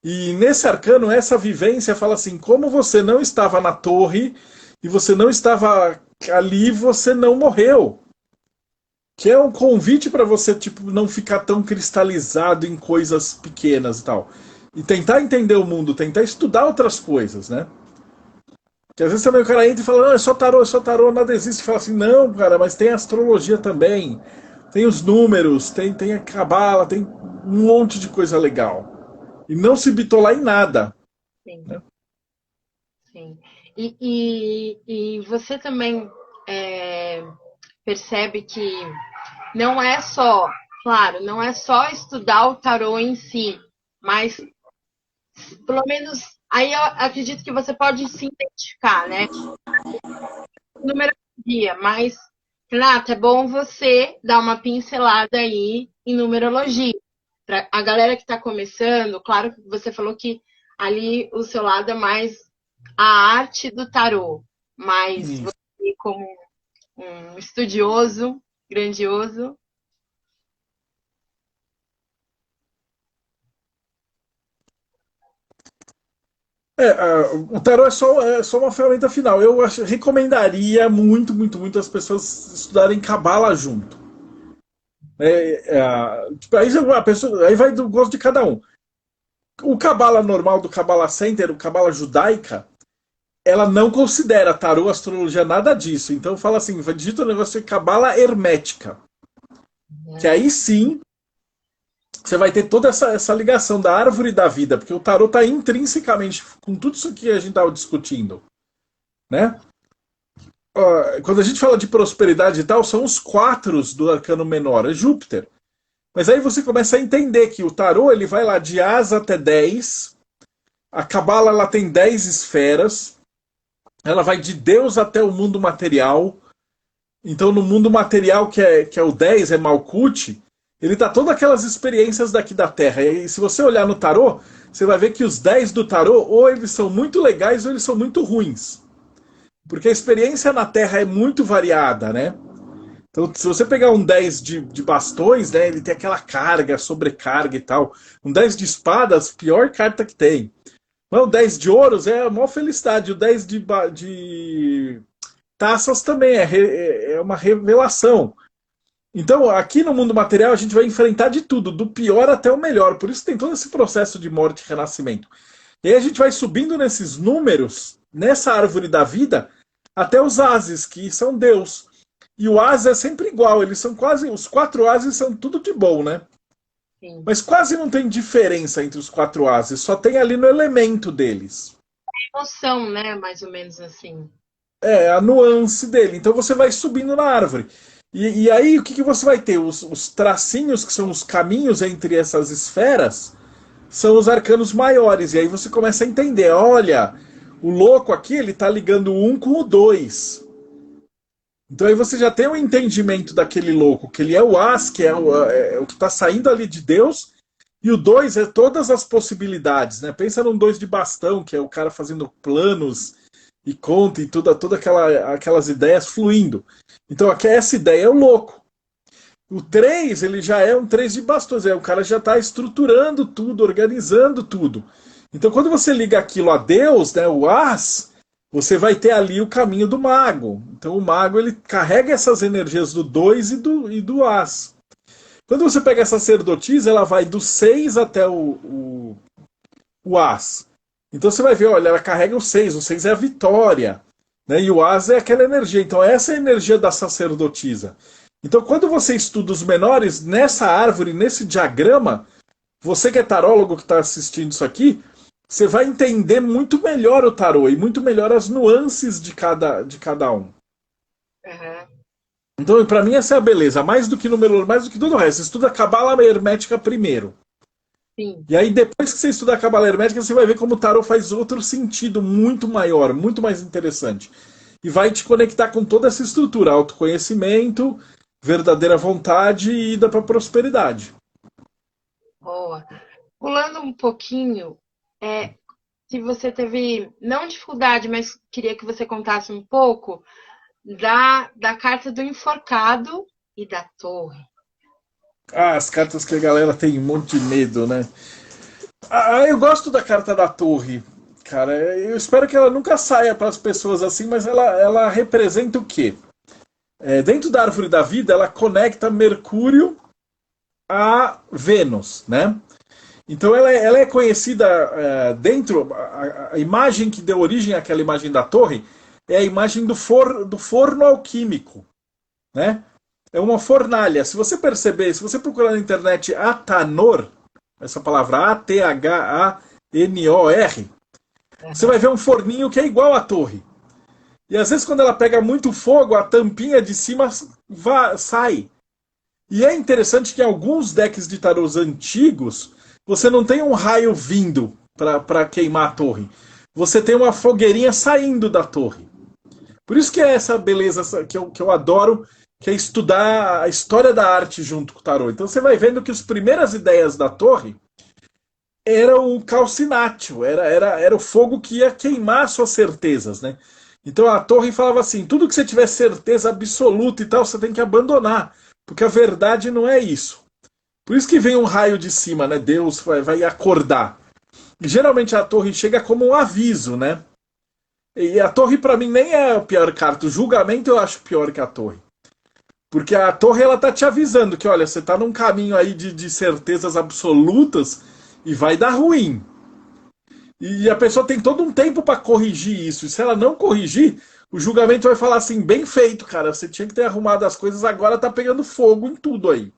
E nesse arcano, essa vivência fala assim: como você não estava na torre e você não estava ali, você não morreu. Que é um convite para você tipo não ficar tão cristalizado em coisas pequenas e tal. E tentar entender o mundo, tentar estudar outras coisas, né? Que às vezes também o cara entra e fala, não, é só tarô, nada existe. E fala assim, não, cara, mas tem astrologia também. Tem os números, tem a cabala, tem um monte de coisa legal. E não se bitolar em nada. sim, Né? sim. E você também é, percebe que não é só. claro, não é só estudar o tarô em si, mas pelo menos aí eu acredito que você pode se identificar, né? Numerologia, mas, Renata, é bom você dar uma pincelada aí em numerologia. Para a galera que está começando, claro que você falou que ali o seu lado é mais a arte do tarô, mas Isso. você, como um estudioso, grandioso. O tarô é só uma ferramenta final. Recomendaria muito, muito, muito as pessoas estudarem Cabala junto. Tipo, aí vai do gosto de cada um. O Cabala normal do Cabala Center, o Cabala judaica, ela não considera tarô, astrologia, nada disso. Então fala assim, digita o negócio de Cabala hermética. Que aí sim você vai ter toda essa ligação da árvore da vida, porque o tarô está intrinsecamente com tudo isso que a gente estava discutindo, né? Quando a gente fala de prosperidade e tal, são os quatros do arcano menor, é Júpiter. Mas aí você começa a entender que o tarô ele vai lá de As até 10, a Cabala ela tem 10 esferas, ela vai de Deus até o mundo material. Então no mundo material, que é o 10, é Malkuth, ele tá todas aquelas experiências daqui da Terra. E se você olhar no tarô, você vai ver que os 10 do tarô, ou eles são muito legais, ou eles são muito ruins. Porque a experiência na Terra é muito variada, né? Então, se você pegar um 10 de bastões, né, ele tem aquela carga, sobrecarga e tal. Um 10 de espadas, pior carta que tem. Mas o 10 de ouros é a maior felicidade. O 10 de taças também é uma revelação. Então, aqui no mundo material, a gente vai enfrentar de tudo, do pior até o melhor. Por isso tem todo esse processo de morte e renascimento. E aí a gente vai subindo nesses números, nessa árvore da vida, até os ases, que são Deus. E o ase é sempre igual, eles são quase. Os quatro ases são tudo de bom, né? Sim. Mas quase não tem diferença entre os quatro ases, só tem ali no elemento deles. Emoção, né? Mais ou menos assim. É, a nuance dele. Então você vai subindo na árvore. E aí o que você vai ter? Os tracinhos, que são os caminhos entre essas esferas, são os arcanos maiores. E aí você começa a entender, olha, o louco aqui, ele tá ligando o 1 com o 2. Então aí você já tem um entendimento daquele louco, que ele é o as, que é o que está saindo ali de Deus, e o 2 é todas as possibilidades, né? Pensa num 2 de bastão, que é o cara fazendo planos e conta e toda aquelas ideias fluindo. Então aqui essa ideia é o louco. O 3 ele já é um 3 de bastões, o cara já está estruturando tudo, organizando tudo. Então quando você liga aquilo a Deus, né, o as, você vai ter ali o caminho do mago. Então o mago ele carrega essas energias do 2 e do as. Quando você pega essa sacerdotisa, ela vai do 6 até o as. Então você vai ver, olha, ela carrega o 6 é a vitória. Né? E o as é aquela energia. Então essa é a energia da sacerdotisa. Então quando você estuda os menores, nessa árvore, nesse diagrama, você que é tarólogo que está assistindo isso aqui, você vai entender muito melhor o tarô e muito melhor as nuances de cada um. Uhum. Então, para mim, essa é a beleza. Mais do que número, mais do que todo o resto. Você estuda a cabala hermética primeiro. Sim. E aí, depois que você estuda a cabala hermética, você vai ver como o tarô faz outro sentido muito maior, muito mais interessante. E vai te conectar com toda essa estrutura: autoconhecimento, verdadeira vontade e ida para a prosperidade. Boa. Pulando um pouquinho, se você teve, não dificuldade, mas queria que você contasse um pouco da carta do enforcado e da torre. As cartas que a galera tem um monte de medo, né? Eu gosto da carta da torre, cara. Eu espero que ela nunca saia para as pessoas assim, mas ela representa o quê? Dentro da árvore da vida, ela conecta Mercúrio a Vênus, né? Então ela é conhecida dentro. A imagem que deu origem àquela imagem da torre é a imagem do forno alquímico, né? É uma fornalha. Se você perceber, se você procurar na internet Athanor, essa palavra Athanor, você vai ver um forninho que é igual à torre. E às vezes quando ela pega muito fogo, a tampinha de cima sai. E é interessante que em alguns decks de tarôs antigos, você não tem um raio vindo para queimar a torre. Você tem uma fogueirinha saindo da torre. Por isso que é essa beleza que eu adoro, que é estudar a história da arte junto com o tarô. Então você vai vendo que as primeiras ideias da torre era o calcinátil, era o fogo que ia queimar suas certezas, né? Então a torre falava assim, tudo que você tiver certeza absoluta e tal, você tem que abandonar, porque a verdade não é isso. Por isso que vem um raio de cima, né? Deus vai acordar. E geralmente a torre chega como um aviso, né? E a torre para mim nem é a pior carta, o julgamento eu acho pior que a torre. Porque a torre ela tá te avisando que, olha, você tá num caminho aí de certezas absolutas e vai dar ruim. E a pessoa tem todo um tempo para corrigir isso. E se ela não corrigir, o julgamento vai falar assim, bem feito, cara. Você tinha que ter arrumado as coisas, agora tá pegando fogo em tudo aí.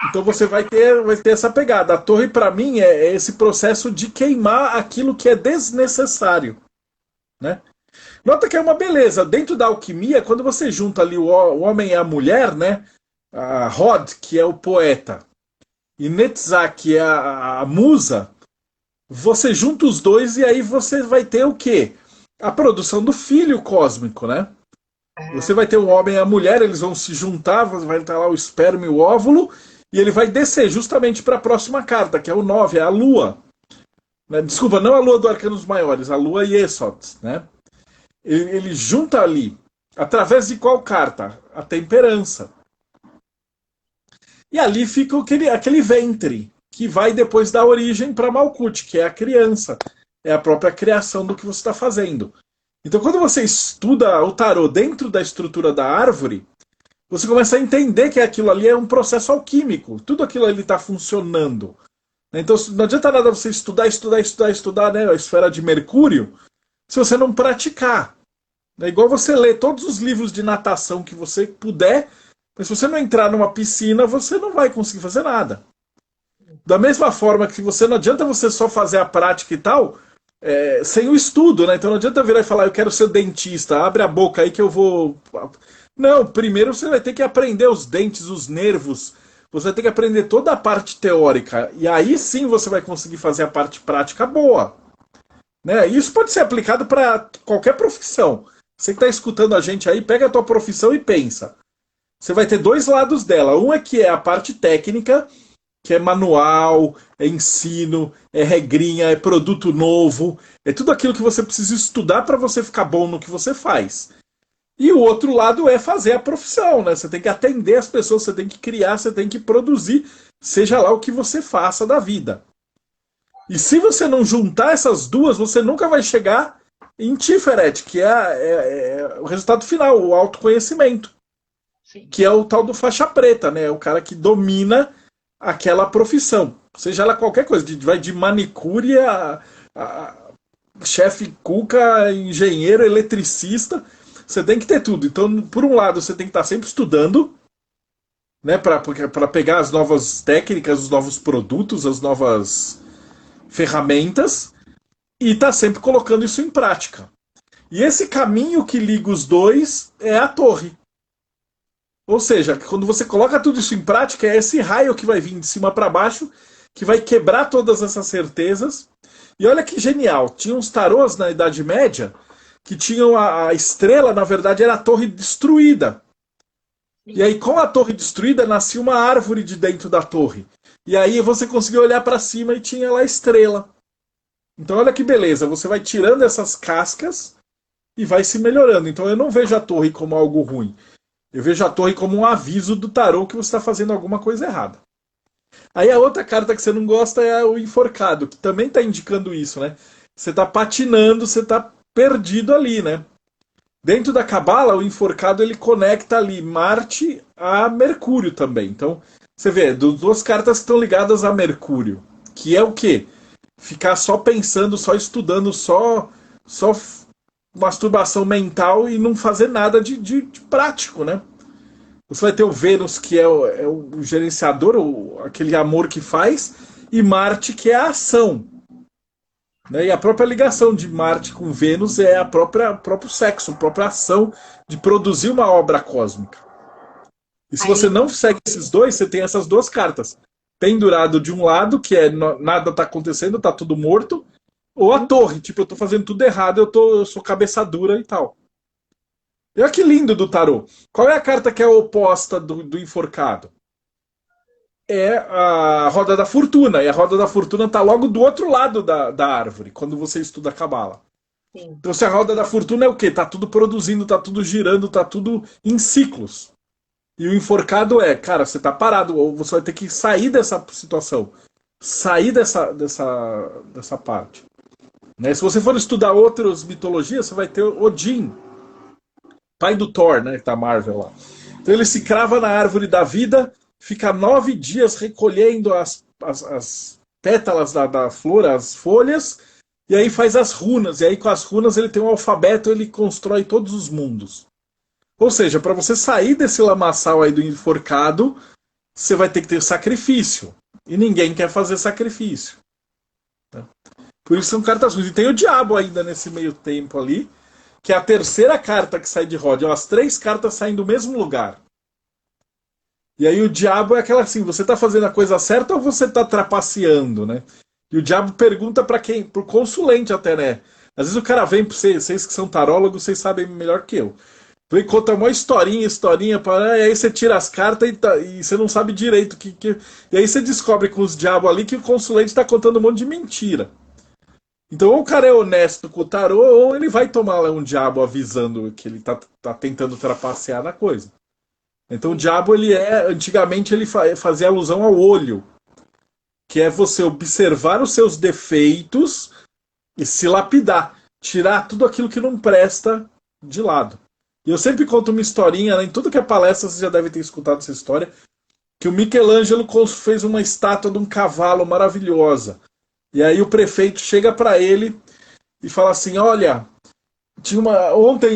Então você vai ter essa pegada. A torre, para mim, é esse processo de queimar aquilo que é desnecessário, né? Nota que é uma beleza. Dentro da alquimia, quando você junta ali o homem e a mulher, né? A Rod, que é o poeta, e Netzach, que é a musa, você junta os dois e aí você vai ter o quê? A produção do filho cósmico, né? Você vai ter o homem e a mulher, eles vão se juntar, vai estar lá o esperma e o óvulo, e ele vai descer justamente para a próxima carta, que é o 9, é a Lua. Desculpa, não a Lua do Arcanos Maiores, a Lua Yesod, né? Ele junta ali, através de qual carta? A temperança. E ali fica aquele ventre, que vai depois dar origem para Malkuth, que é a criança. É a própria criação do que você está fazendo. Então, quando você estuda o tarô dentro da estrutura da árvore, você começa a entender que aquilo ali é um processo alquímico. Tudo aquilo ali está funcionando. Então, não adianta nada você estudar, né, a esfera de Mercúrio, se você não praticar. É igual você ler todos os livros de natação que você puder, mas se você não entrar numa piscina, você não vai conseguir fazer nada. Da mesma forma que você não adianta você só fazer a prática e tal, sem o estudo, né? Então não adianta virar e falar, eu quero ser dentista, abre a boca aí que eu vou... Não, primeiro você vai ter que aprender os dentes, os nervos, você vai ter que aprender toda a parte teórica, e aí sim você vai conseguir fazer a parte prática boa. Né? Isso pode ser aplicado para qualquer profissão. Você que está escutando a gente aí, pega a tua profissão e pensa. Você vai ter dois lados dela. Um é que é a parte técnica, que é manual, é ensino, é regrinha, é produto novo, é tudo aquilo que você precisa estudar para você ficar bom no que você faz. E o outro lado é fazer a profissão, né? Você tem que atender as pessoas, você tem que criar, você tem que produzir, seja lá o que você faça da vida. E se você não juntar essas duas, você nunca vai chegar em Tiferet, que é o resultado final, o autoconhecimento. Sim. Que é o tal do faixa preta, né? O cara que domina aquela profissão. Seja ela qualquer coisa, vai de manicure a chefe cuca, engenheiro, eletricista. Você tem que ter tudo. Então, por um lado, você tem que estar sempre estudando, né? Para pegar as novas técnicas, os novos produtos, as novas ferramentas, e tá sempre colocando isso em prática. E esse caminho que liga os dois é a torre. Ou seja, quando você coloca tudo isso em prática, é esse raio que vai vir de cima para baixo, que vai quebrar todas essas certezas. E olha que genial, tinha uns tarôs na Idade Média que tinham a estrela, na verdade, era a torre destruída. E aí, com a torre destruída, nascia uma árvore de dentro da torre. E aí você conseguia olhar para cima e tinha lá a estrela. Então olha que beleza, você vai tirando essas cascas e vai se melhorando. Então eu não vejo a torre como algo ruim. Eu vejo a torre como um aviso do tarô que você está fazendo alguma coisa errada. Aí a outra carta que você não gosta é o enforcado, que também está indicando isso, né? Você está patinando, você está perdido ali, né? Dentro da Cabala, o enforcado ele conecta ali Marte a Mercúrio também. Então, você vê, duas cartas que estão ligadas a Mercúrio, que é o quê? Ficar só pensando, só estudando, só masturbação mental e não fazer nada de prático, né? Você vai ter o Vênus, que é o gerenciador, aquele amor que faz, e Marte, que é a ação. Né? E a própria ligação de Marte com Vênus é o próprio sexo, a própria ação de produzir uma obra cósmica. E se você Aí, não segue esses dois, você tem essas duas cartas. Pendurado de um lado, que é nada tá acontecendo, tá tudo morto, ou a torre, tipo, eu tô fazendo tudo errado, eu sou cabeça dura e tal. E olha que lindo do tarô. Qual é a carta que é a oposta do enforcado? É a roda da fortuna. E a roda da fortuna tá logo do outro lado da árvore, quando você estuda a Cabala. sim. Então, se a roda da fortuna é o quê? Tá tudo produzindo, tá tudo girando, tá tudo em ciclos. E o enforcado é, cara, você tá parado, ou você vai ter que sair dessa situação. Sair dessa parte. Né? Se você for estudar outras mitologias, você vai ter Odin, pai do Thor, né? Que tá Marvel lá. Então ele se crava na árvore da vida, fica 9 dias recolhendo as pétalas da flor, as folhas, e aí faz as runas. E aí com as runas ele tem um alfabeto, ele constrói todos os mundos. Ou seja, para você sair desse lamaçal aí do enforcado, você vai ter que ter sacrifício. E ninguém quer fazer sacrifício. Né? Por isso são cartas ruins. E tem o diabo ainda nesse meio tempo ali, que é a terceira carta que sai de Rod. As três cartas saem do mesmo lugar. E aí o diabo é aquela assim, você tá fazendo a coisa certa ou você tá trapaceando, né? E o diabo pergunta para quem? Pro consulente até, né? Às vezes o cara vem pra vocês que são tarólogos, vocês sabem melhor que eu. Vem conta uma historinha, e aí você tira as cartas e você não sabe direito que. E aí você descobre com os diabos ali que o consulente está contando um monte de mentira. Então, ou o cara é honesto com o tarô, ou ele vai tomar lá um diabo avisando que ele tá tentando trapacear na coisa. Então, o diabo, antigamente, ele fazia alusão ao olho, que é você observar os seus defeitos e se lapidar, tirar tudo aquilo que não presta de lado. E eu sempre conto uma historinha, né? Em tudo que é palestra, você já deve ter escutado essa história, que o Michelangelo fez uma estátua de um cavalo maravilhosa. E aí o prefeito chega para ele e fala assim, olha,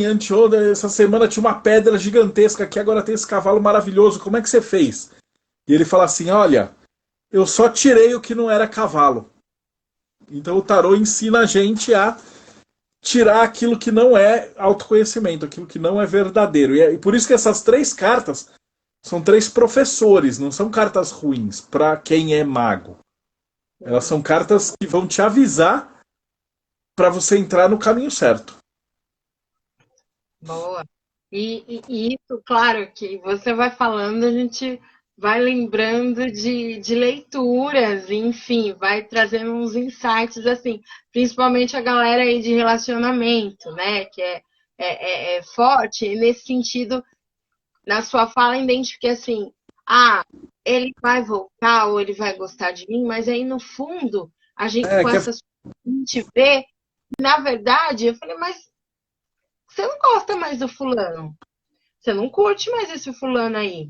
anteontem, essa semana tinha uma pedra gigantesca aqui, agora tem esse cavalo maravilhoso, como é que você fez? E ele fala assim, olha, eu só tirei o que não era cavalo. Então o tarô ensina a gente a tirar aquilo que não é autoconhecimento, aquilo que não é verdadeiro. E por isso que essas três cartas são três professores, não são cartas ruins para quem é mago. Elas são cartas que vão te avisar para você entrar no caminho certo. Boa. E isso, claro, que você vai falando, a gente vai lembrando de leituras, enfim, vai trazendo uns insights, assim, principalmente a galera aí de relacionamento, né, que é forte, e nesse sentido, na sua fala, identifiquei assim, ele vai voltar ou ele vai gostar de mim, mas aí no fundo, a gente É, com que é, essas a gente vê, na verdade, eu falei, mas você não gosta mais do fulano. Você não curte mais esse fulano aí,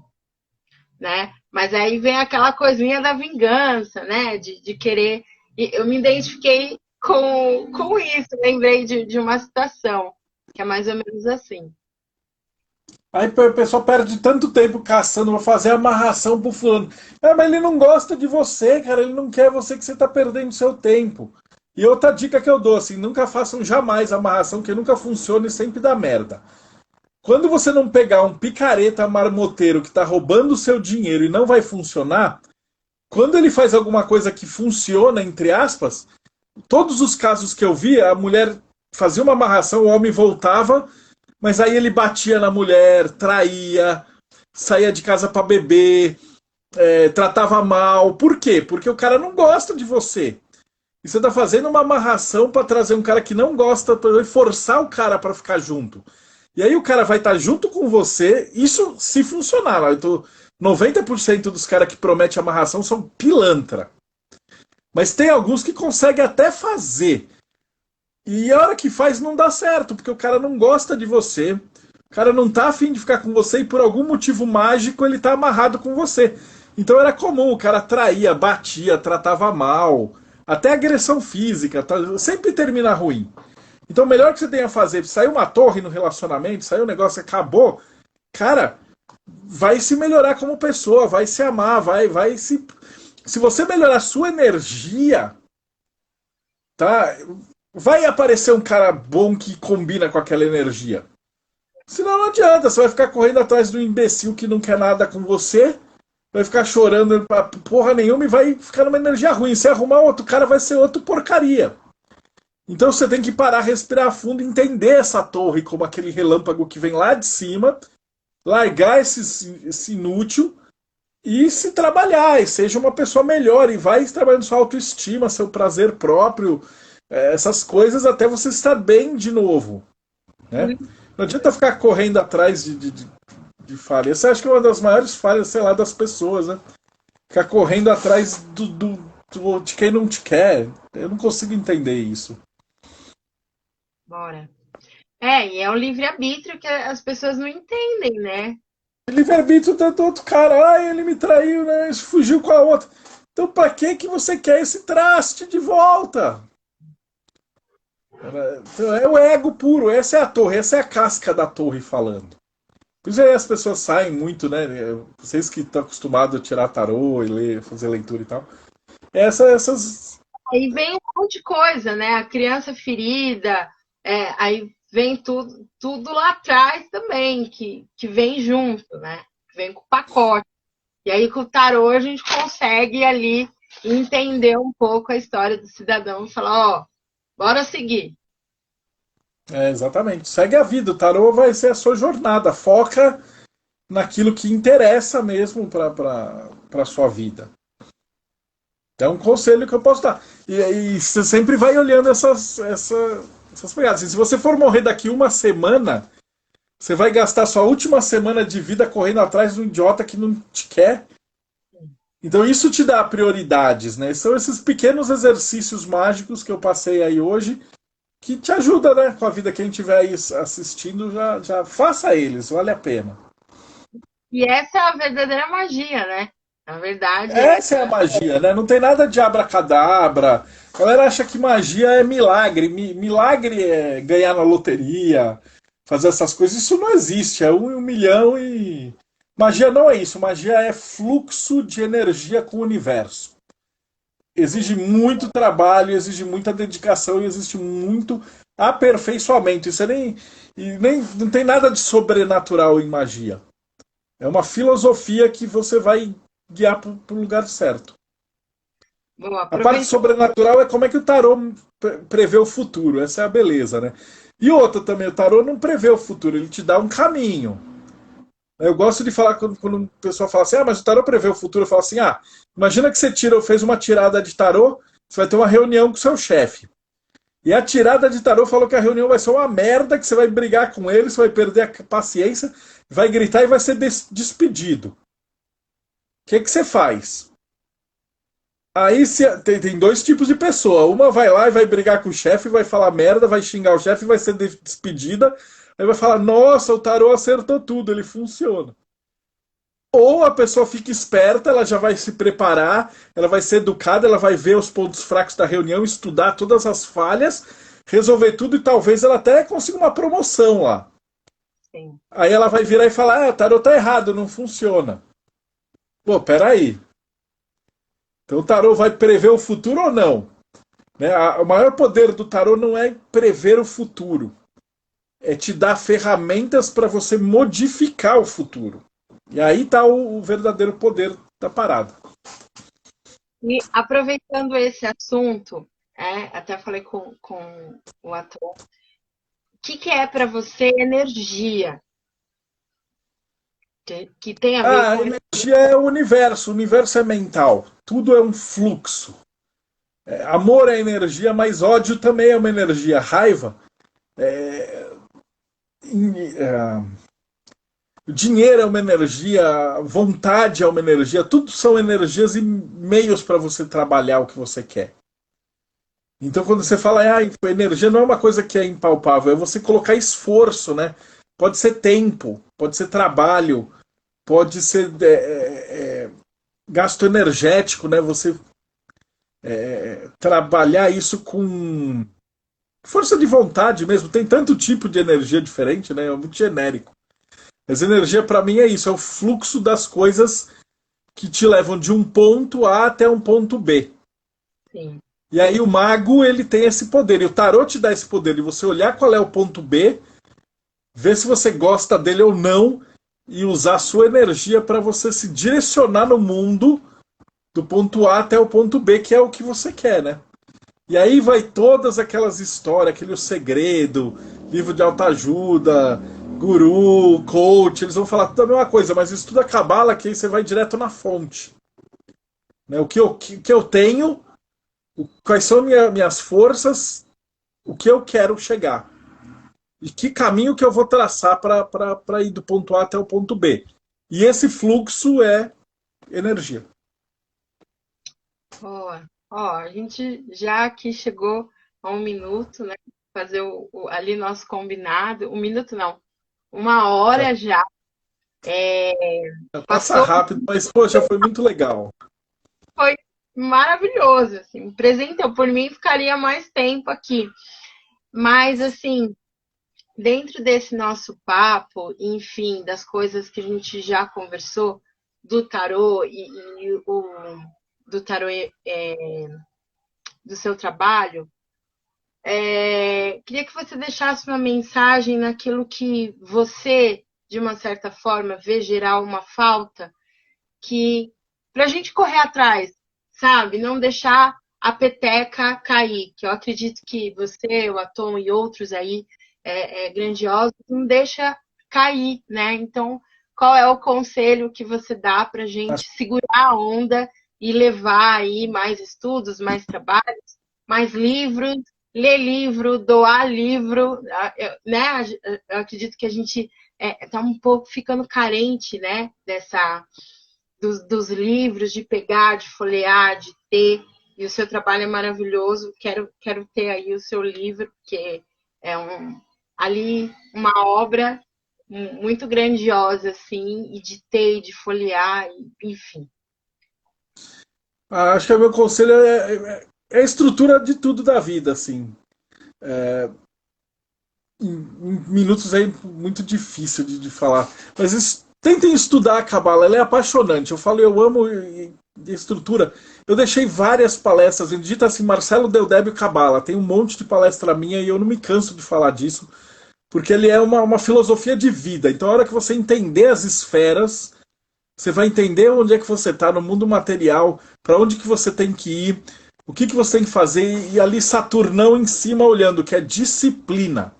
né? Mas aí vem aquela coisinha da vingança, né? De querer. E eu me identifiquei com isso, lembrei de uma situação, que é mais ou menos assim. aí o pessoal perde tanto tempo caçando pra fazer amarração pro fulano. É, mas ele não gosta de você, cara. Ele não quer você que você tá perdendo seu tempo. E outra dica que eu dou, assim, nunca façam jamais amarração, que nunca funciona e sempre dá merda. Quando você não pegar um picareta marmoteiro que tá roubando o seu dinheiro e não vai funcionar, quando ele faz alguma coisa que funciona, entre aspas, todos os casos que eu vi, a mulher fazia uma amarração, o homem voltava, mas aí ele batia na mulher, traía, saía de casa para beber, tratava mal. Por quê? Porque o cara não gosta de você. E você tá fazendo uma amarração para trazer um cara que não gosta, e forçar o cara para ficar junto. E aí o cara vai estar junto com você, isso se funcionar. 90% dos caras que prometem amarração são pilantra. Mas tem alguns que conseguem até fazer. E a hora que faz não dá certo, porque o cara não gosta de você, o cara não tá afim de ficar com você e por algum motivo mágico ele tá amarrado com você. Então era comum, o cara traía, batia, tratava mal, até agressão física, sempre termina ruim. Então o melhor que você tem a fazer, saiu uma torre no relacionamento, saiu um negócio, acabou, cara, vai se melhorar como pessoa, vai se amar, vai se... Se você melhorar a sua energia, tá? Vai aparecer um cara bom que combina com aquela energia. Senão não adianta, você vai ficar correndo atrás do imbecil que não quer nada com você, vai ficar chorando pra porra nenhuma e vai ficar numa energia ruim. Se arrumar outro cara, vai ser outro porcaria. Então você tem que parar, respirar fundo, entender essa torre como aquele relâmpago que vem lá de cima, largar esse inútil e se trabalhar, e seja uma pessoa melhor, e vai trabalhando sua autoestima, seu prazer próprio, essas coisas até você estar bem de novo. Né? Não adianta ficar correndo atrás de falha. Essa acho que é uma das maiores falhas, sei lá, das pessoas, né? Ficar correndo atrás de quem não te quer. Eu não consigo entender isso. Bora. E é um livre-arbítrio que as pessoas não entendem, né? Livre-arbítrio do outro cara, ele me traiu, né? Fugiu com a outra. Então, pra que você quer esse traste de volta? Então, é o ego puro, essa é a torre, essa é a casca da torre falando. Por isso aí as pessoas saem muito, né? Vocês que estão acostumados a tirar tarô e ler, fazer leitura e tal. Essas. Aí vem um monte de coisa, né? A criança ferida, aí vem tudo lá atrás também, que vem junto, né? Vem com o pacote. E aí com o tarô a gente consegue ali entender um pouco a história do cidadão e falar, bora seguir. Exatamente. Segue a vida. O tarô vai ser a sua jornada. Foca naquilo que interessa mesmo para sua vida. É um conselho que eu posso dar. E você sempre vai olhando essas pegadas. Se você for morrer daqui uma semana, você vai gastar sua última semana de vida correndo atrás de um idiota que não te quer. Então isso te dá prioridades, né? São esses pequenos exercícios mágicos que eu passei aí hoje que te ajuda, né? Com a vida. Quem estiver aí assistindo, já faça eles, vale a pena. E essa é a verdadeira magia, né? Na verdade. Essa é a magia, né? Não tem nada de abracadabra. A galera acha que magia é milagre. Milagre é ganhar na loteria, fazer essas coisas. Isso não existe. É 1 em 1 milhão e. Magia não é isso. Magia é fluxo de energia com o universo. Exige muito trabalho, exige muita dedicação e existe muito aperfeiçoamento. Isso nem não tem nada de sobrenatural em magia. É uma filosofia que você vai guiar para o lugar certo. Bom, a parte sobrenatural é como é que o tarô prevê o futuro. Essa é a beleza, né? E outra também, o tarô não prevê o futuro, ele te dá um caminho. Eu gosto de falar quando o pessoal fala assim, mas o tarô prevê o futuro. Eu falo assim, imagina que você fez uma tirada de tarô, você vai ter uma reunião com o seu chefe. E a tirada de tarô falou que a reunião vai ser uma merda, que você vai brigar com ele, você vai perder a paciência, vai gritar e vai ser despedido. O que você faz? Aí tem dois tipos de pessoa. Uma vai lá e vai brigar com o chefe, vai falar merda, vai xingar o chefe, vai ser despedida. Aí vai falar, nossa, o tarô acertou tudo, ele funciona. Ou a pessoa fica esperta, ela já vai se preparar, ela vai ser educada, ela vai ver os pontos fracos da reunião, estudar todas as falhas, resolver tudo e talvez ela até consiga uma promoção lá. Sim. Aí ela vai virar e falar, o tarô tá errado, não funciona. Pô, peraí. Então o tarô vai prever o futuro ou não? Né? O maior poder do tarô não é prever o futuro. É te dar ferramentas para você modificar o futuro. E aí está o verdadeiro poder da parada. E aproveitando esse assunto, até falei com o ator, o que é para você energia? Que tem a ver com... A energia é o universo é mental. Tudo é um fluxo. Amor é energia, mas ódio também é uma energia. Raiva dinheiro é uma energia, vontade é uma energia, tudo são energias e meios para você trabalhar o que você quer. Então quando você fala, energia não é uma coisa que é impalpável, é você colocar esforço, né? Pode ser tempo, pode ser trabalho, pode ser gasto energético, né? Você trabalhar isso com força de vontade mesmo. Tem tanto tipo de energia diferente, né? É muito genérico. Mas energia para mim é isso, é o fluxo das coisas que te levam de um ponto A até um ponto B. Sim. E aí o mago ele tem esse poder, e o tarô te dá esse poder de você olhar qual é o ponto B, ver se você gosta dele ou não e usar a sua energia para você se direcionar no mundo do ponto A até o ponto B, que é o que você quer, né? E aí vai todas aquelas histórias, aquele O Segredo, livro de autoajuda, guru, coach, eles vão falar tudo a mesma coisa, mas estuda a Cabala que aí você vai direto na fonte. Né? Que eu tenho, quais são minhas forças, o que eu quero chegar. E que caminho que eu vou traçar para ir do ponto A até o ponto B. E esse fluxo é energia. Boa. Ó, a gente já aqui chegou a 1 minuto, né? Fazer ali nosso combinado. 1 minuto não, 1 hora já. Passa Passou, rápido, mas poxa, foi muito legal. foi maravilhoso, assim. Presenteou, por mim ficaria mais tempo aqui. Mas, assim, dentro desse nosso papo, enfim, das coisas que a gente já conversou, do tarô do tarô do seu trabalho, queria que você deixasse uma mensagem naquilo que você, de uma certa forma, vê gerar uma falta, que para a gente correr atrás, sabe? Não deixar a peteca cair, que eu acredito que você, o Atom e outros aí grandiosos, não deixa cair, né? Então, qual é o conselho que você dá para a gente segurar a onda e levar aí mais estudos, mais trabalhos, mais livros, ler livro, doar livro, né? Eu acredito que a gente está um pouco ficando carente, né? Dos livros, de pegar, de folhear, de ter. E o seu trabalho é maravilhoso. Quero ter aí o seu livro, porque é ali uma obra muito grandiosa, assim, e de ter, e de folhear, enfim. Acho que o meu conselho é a estrutura de tudo da vida, assim. Em minutos é muito difícil de falar. Mas tentem estudar a Cabala, ela é apaixonante. Eu falo, eu amo estrutura. Eu deixei várias palestras, digita assim, Marcelo Deldébio Cabala. Tem um monte de palestra minha e eu não me canso de falar disso, porque ele é uma filosofia de vida. Então, a hora que você entender as esferas, você vai entender onde é que você está no mundo material, para onde que você tem que ir, o que você tem que fazer, e ali Saturnão em cima olhando, que é disciplina.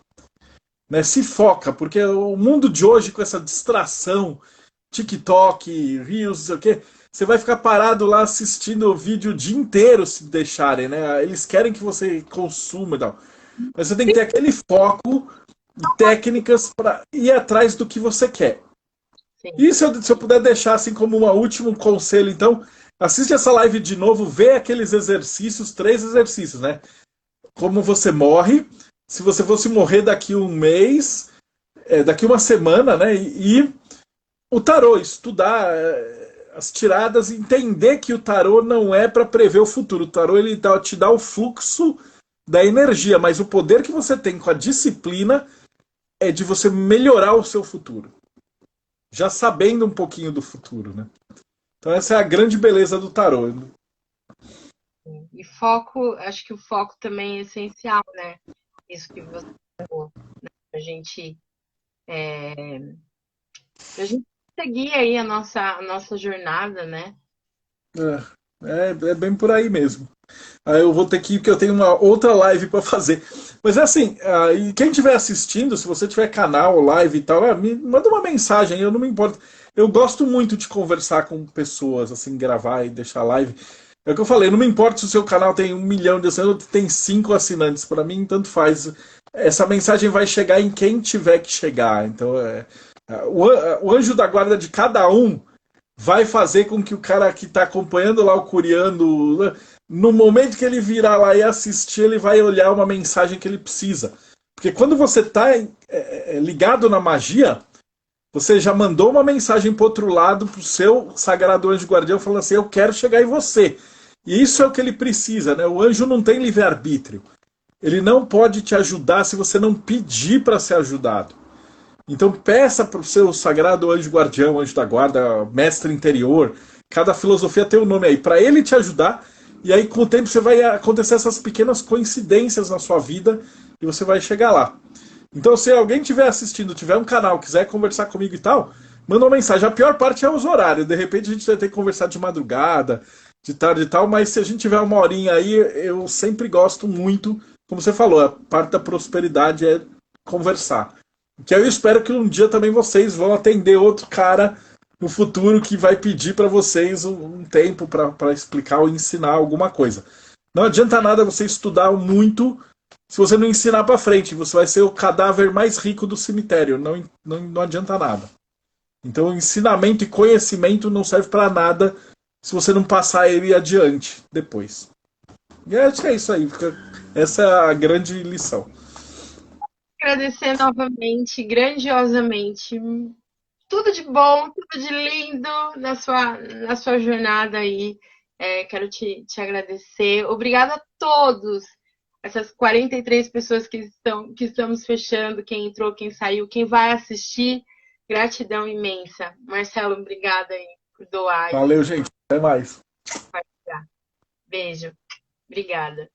Né? Se foca, porque o mundo de hoje, com essa distração, TikTok, Reels, não sei o quê, você vai ficar parado lá assistindo o vídeo o dia inteiro, se deixarem, né? Eles querem que você consuma e tal. Mas você tem que ter aquele foco e técnicas para ir atrás do que você quer. Sim. E se eu puder deixar assim como um último conselho, então, assiste essa live de novo, vê aqueles exercícios, 3 exercícios, né? Como você morre, se você fosse morrer daqui um mês, daqui uma semana, né? E o tarô, estudar as tiradas, entender que o tarô não é para prever o futuro. O tarô ele te dá o fluxo da energia, mas o poder que você tem com a disciplina é de você melhorar o seu futuro. Já sabendo um pouquinho do futuro, né? Então essa é a grande beleza do tarô. E foco, acho que o foco também é essencial, né? Isso que você falou, né? A gente seguir aí a nossa jornada, né? É bem por aí mesmo. Aí eu vou ter que ir porque eu tenho uma outra live para fazer. Mas é assim, e quem estiver assistindo, se você tiver canal, live e tal, me manda uma mensagem, eu não me importo. Eu gosto muito de conversar com pessoas, assim, gravar e deixar live. É o que eu falei, não me importa se o seu canal tem 1 milhão de assinantes ou tem 5 assinantes. Para mim, tanto faz. Essa mensagem vai chegar em quem tiver que chegar. Então, o anjo da guarda de cada um vai fazer com que o cara que está acompanhando lá o Curiando, no momento que ele virar lá e assistir, ele vai olhar uma mensagem que ele precisa. Porque quando você está ligado na magia, você já mandou uma mensagem para o outro lado, para o seu sagrado anjo guardião, falando assim, eu quero chegar em você. E isso é o que ele precisa, né? O anjo não tem livre-arbítrio. Ele não pode te ajudar se você não pedir para ser ajudado. Então peça para o seu sagrado anjo guardião, anjo da guarda, mestre interior, cada filosofia tem um nome aí, para ele te ajudar, e aí com o tempo você vai acontecer essas pequenas coincidências na sua vida e você vai chegar lá. Então, se alguém estiver assistindo, tiver um canal, quiser conversar comigo e tal, manda uma mensagem. A pior parte é os horários. De repente a gente vai ter que conversar de madrugada, de tarde e tal, mas se a gente tiver uma horinha aí, eu sempre gosto muito, como você falou, a parte da prosperidade é conversar. Que eu espero que um dia também vocês vão atender outro cara no futuro que vai pedir para vocês um tempo para explicar ou ensinar alguma coisa. Não adianta nada você estudar muito se você não ensinar para frente. Você vai ser o cadáver mais rico do cemitério. Não adianta nada. Então, ensinamento e conhecimento não serve para nada se você não passar ele adiante depois. E acho que é isso aí. Essa é a grande lição. Agradecer novamente, grandiosamente. Tudo de bom, tudo de lindo na sua jornada aí. Quero te agradecer. Obrigada a todos, essas 43 pessoas que estamos fechando, quem entrou, quem saiu, quem vai assistir. Gratidão imensa. Marcelo, obrigada aí por doar. Valeu, gente. Até mais. Beijo. Obrigada.